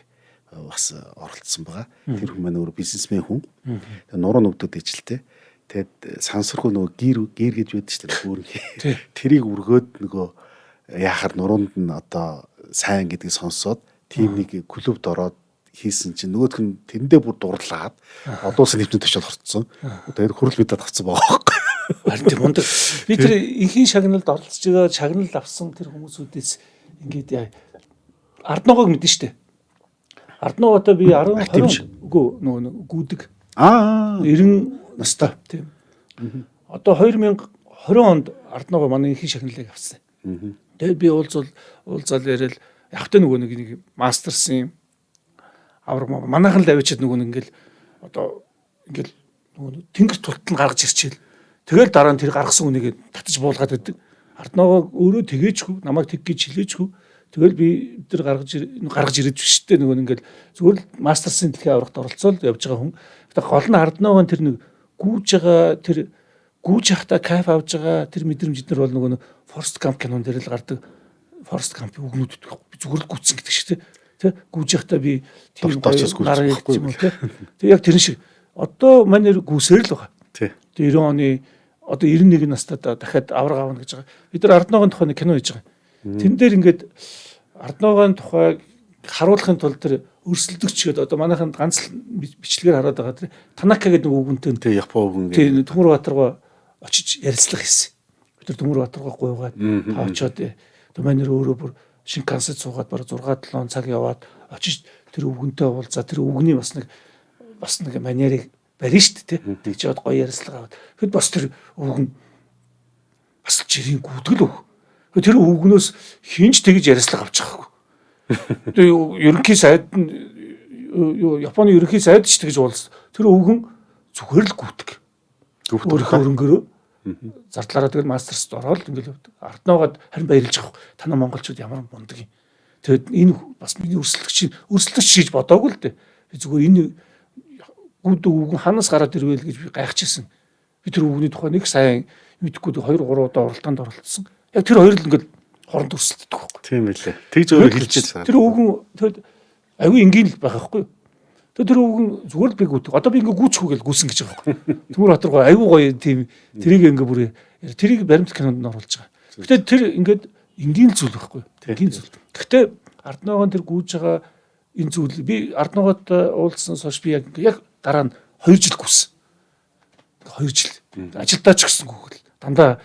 бас оролцсон байгаа. Тэр хүн маань өөрөө бизнесмен хүн. Тэгээ нуруу нүгдэд ижилтэй. Тэгээд сансархуу нөгөө гэр гэж байдаг шүү дээ. Өөрийнхөө тэрийг өргөөд нөгөө яахаар нуруунд нь одоо сайн гэдгийг сонсоод тийм нэг клубд ороод хийсэн чинь нөгөөх нь тэрэндээ бүр дурлаад олон улсын нэвтрүүлэг төвшөд орцсон. Тэгээд хөрөл мэдээд авцсан байгаа байхгүй. харин тийм мундаг. Би тэр инхийн шагналд оролцож байгаа шагнал авсан тэр хүмүүсүүдээс ингээд Ардногоог мэдэн штэ. Ардногоо одоо би 10 үгүй нөгөө гүдэг. 90 настай тийм. Одоо 2020 онд Ардногоо манай инхийн шагналыг авсан. Тэгээд би уулзаал яриад явахтай нөгөө нэг мастерсын авраг манайхан л авчиад нөгөө ингээл одоо ингээл нөгөө тэнгэр тулт нь гаргаж ирчихэл тэгэл дараа нь тэр гаргасан үнийг татаж буулгаад байдаг. Ардногоо өөрөө тэгээчгүй намайг тэг гэж хэлээчгүй. Тэгэл би тэр гаргаж ирээд биш дээ нөгөө ингээл зүгээр л мастерсын дэлхийн аврагт оролцоод явж байгаа хүн. Гэтэ гол нь Ардногоо тэр нэг гүүж байгаа тэр гүүж явахдаа кайф авж байгаа тэр мэдрэмжид нар бол нөгөө Forest Camp кинон дээр л гардаг. Forest Camp-ийн үгнүүд би зүгээр л гүйтсэн гэдэг шиг тий гүүж явахдаа би тийм гараа ярьж юм уу тий. Тэг яг тэр шиг одоо манер гүсээр л байгаа. Тий. 90 оны одоо 91 настад дахиад авраг аавна гэж байгаа. Бид нар Ардногоон тухай нэг кино хийж байгаа. Тэн дээр ингээд Ардногоон тухай харуулахын тулд тэр өрсөлдөгч гэдэг одоо манайхан ганц бичлэгээр хараад байгаа тэр Танака гэдэг үгүнтэй тий Япон үгэн тий Төмөрбаатаргаа очиж ярилцлага хийсэн. Бид нар Төмөрбаатаргаа гуйгаад таачаад манер өөрөө бүр Шинкансет суугаад бараг 6-7 цаг яваад очиж тэр үгэнтэй уулзаа тэр үгний бас нэг манерыг барина шүү дээ тий. Тэгж яваад гоё ярилцлага аваад. Тэгэд бас тэр үгэн бас жирийн гүдгэл өг. Тэр үгнөөс хинж тэгж ярилцлага авч байгаагүй. Тэгээ ерөнхий сайд нь Японы ерөнхий сайд ч тэгж уулз. Тэр үгэн зүгээр л гүтг. Өөрийнхөө өрөнгөөрөө зардлаараа тэгэл мастерст ороод ингээл Ардногоод харин баярлж байгаа. Танаа монголчууд ямар мундаг юм. Тэгэд энэ бас миний өрсөлдөгч хийж бодоогүй л дээ. Би зүгээр энэ үгэн ханаас гараад ирвэл гэж би гайхчихсан. Би тэр үгний тухай нэг сайн мэдхгүй 2-3 удаа оролдоонд оролцсон. Яг тэр хоёр л ингээл хоронд өрсөлддөг байхгүй. Тийм ээ. Тэгж өөрөө хэлчихэж байгаа. Тэр үгэн тэгэд аюу энгийн л байх байхгүй. Тэр үгэн зүгээр л би гүйтг. Одоо би ингээ гүйчихгүй гэж гүсэн гэж байгаа байхгүй. Төмөрбаатар гоо аюу гоё тийм тэрийг ингээ бүр тэрийг баримт кинонд нь оруулж байгаа. Гэтэ тэр ингээд энгийн зүйл байхгүй. Энгийн зүйл. Гэтэ Ардногоон тэр гүйж байгаа энэ зүйл би Ардногоод уулзсан сошь би яг дараа нь 2 жил гүсэн. 2 жил. Ажилдаа ч гэсэн гүгэл. Дандаа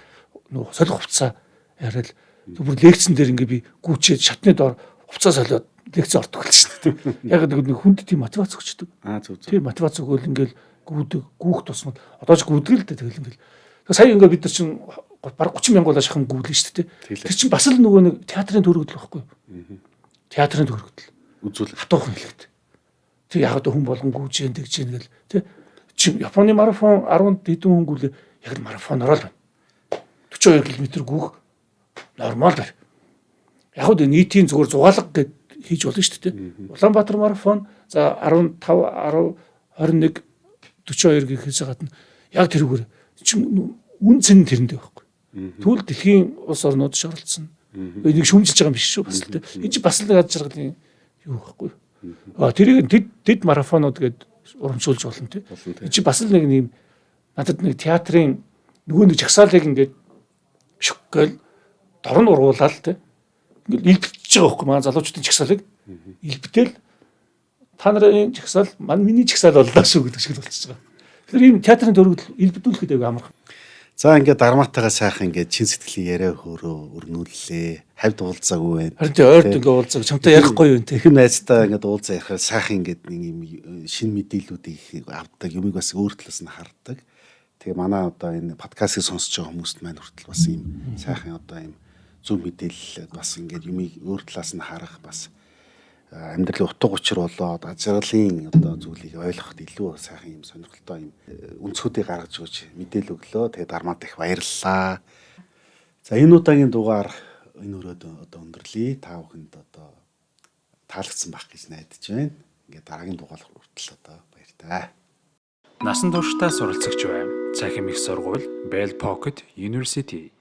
нөгөө солих хувцас яриад бүр лекцэн дээр ингээ би гүйчээд шатны доор хувцас солиод лекц ортох л шүү дээ. Яг нэг хүнд тийм мотивац өгчдөг. Зөв. Тийм мотивац өгөөл ингээл гүүх тусмал одоо ч гүдгэл л дээ тэгэл ингээл. Сая ингээ бид нар чинь бараг 30 мянган шахан гүйлэн шүү дээ. Тэр чинь бас л нөгөө нэг театрын төрөгдөл байхгүй юу? Театрын төрөгдөл. Үзүүл хатуухан хэлэхэд. Тэг яг одоо хүн болгон гүйж гэн тэгж гэн гэл тий. Чи Японы марафон 10 хэдэн хүн гүйлээ яг л марафоноор л байна. 42 км гүйх нормал байна. Яг л нийтийн зүгээр зугаалга гэж хийж болно шүү дээ. Улаанбаатар марафон за 15 10 21 42 гэхээс гадна яг тэрүүгээр үн цэн тэрэндээ байхгүй. Тэгвэл дэлхийн улс орнууд ч оролцсон. Энийг шүмжилж байгаа юм биш шүү бас л дээ. Энэ чинь бас л ад жаргалын юу байхгүй. Тэрийг дэд марафонууд гээд урамшуулж болно тий. Энэ чинь бас л нэг юм надад нэг театрын нөгөө нэг жагсаалыг ингээд шүкгээл дорн ургуулаад тий. Ингээд илтгэж байгаа байхгүй маань залуучуудын жагсаалыг Илбэтэл та нарын чагсаал миний чагсаал боллоо шүү гэдэг шиг болчихж байгаа. Тэгэхээр ийм театрын төрөгдөл илбэдүүлэхэд аягүй амархан. За ингээд Дарматайгаа сайхан ингээд чин сэтгэлийн яриа хөөрөө өрнүүллээ. Хавьд уулзаагүй байна. Харин тий ойрд ингээ уулзаг чамтай ярихгүй юу те. Ихэн найзтай ингээд уулзаа ярихаар сайхан ингээд нэг юм шинэ мэдээллүүдийг авдаг, юмыг бас өөр талаас нь хардаг. Тэгээ манай одоо энэ подкастыг сонсож байгаа хүмүүст маань хүртэл бас ийм сайхан одоо ийм зөв мэдээлэл бас ингээд юмыг өөр талаас нь харах бас амьдралын утга учир болоод ажиглалын одоо зүйлийг ойлгоход илүү сайхан юм сонирхолтой юм өнцгүүдийг гаргаж өгч мэдээлэл өглөө. Тэгээд Дармат их баярлалаа. За энэ удаагийн дугаар энэ өрөөд одоо өндөрлөе. Та бүхэнд одоо таалагдсан байх гэж найдаж байна. Ингээд дараагийн дугаар хүртэл одоо баяр таа. Насан туршдаа суралцагч байм. Цахим их сургууль, Bell Pocket University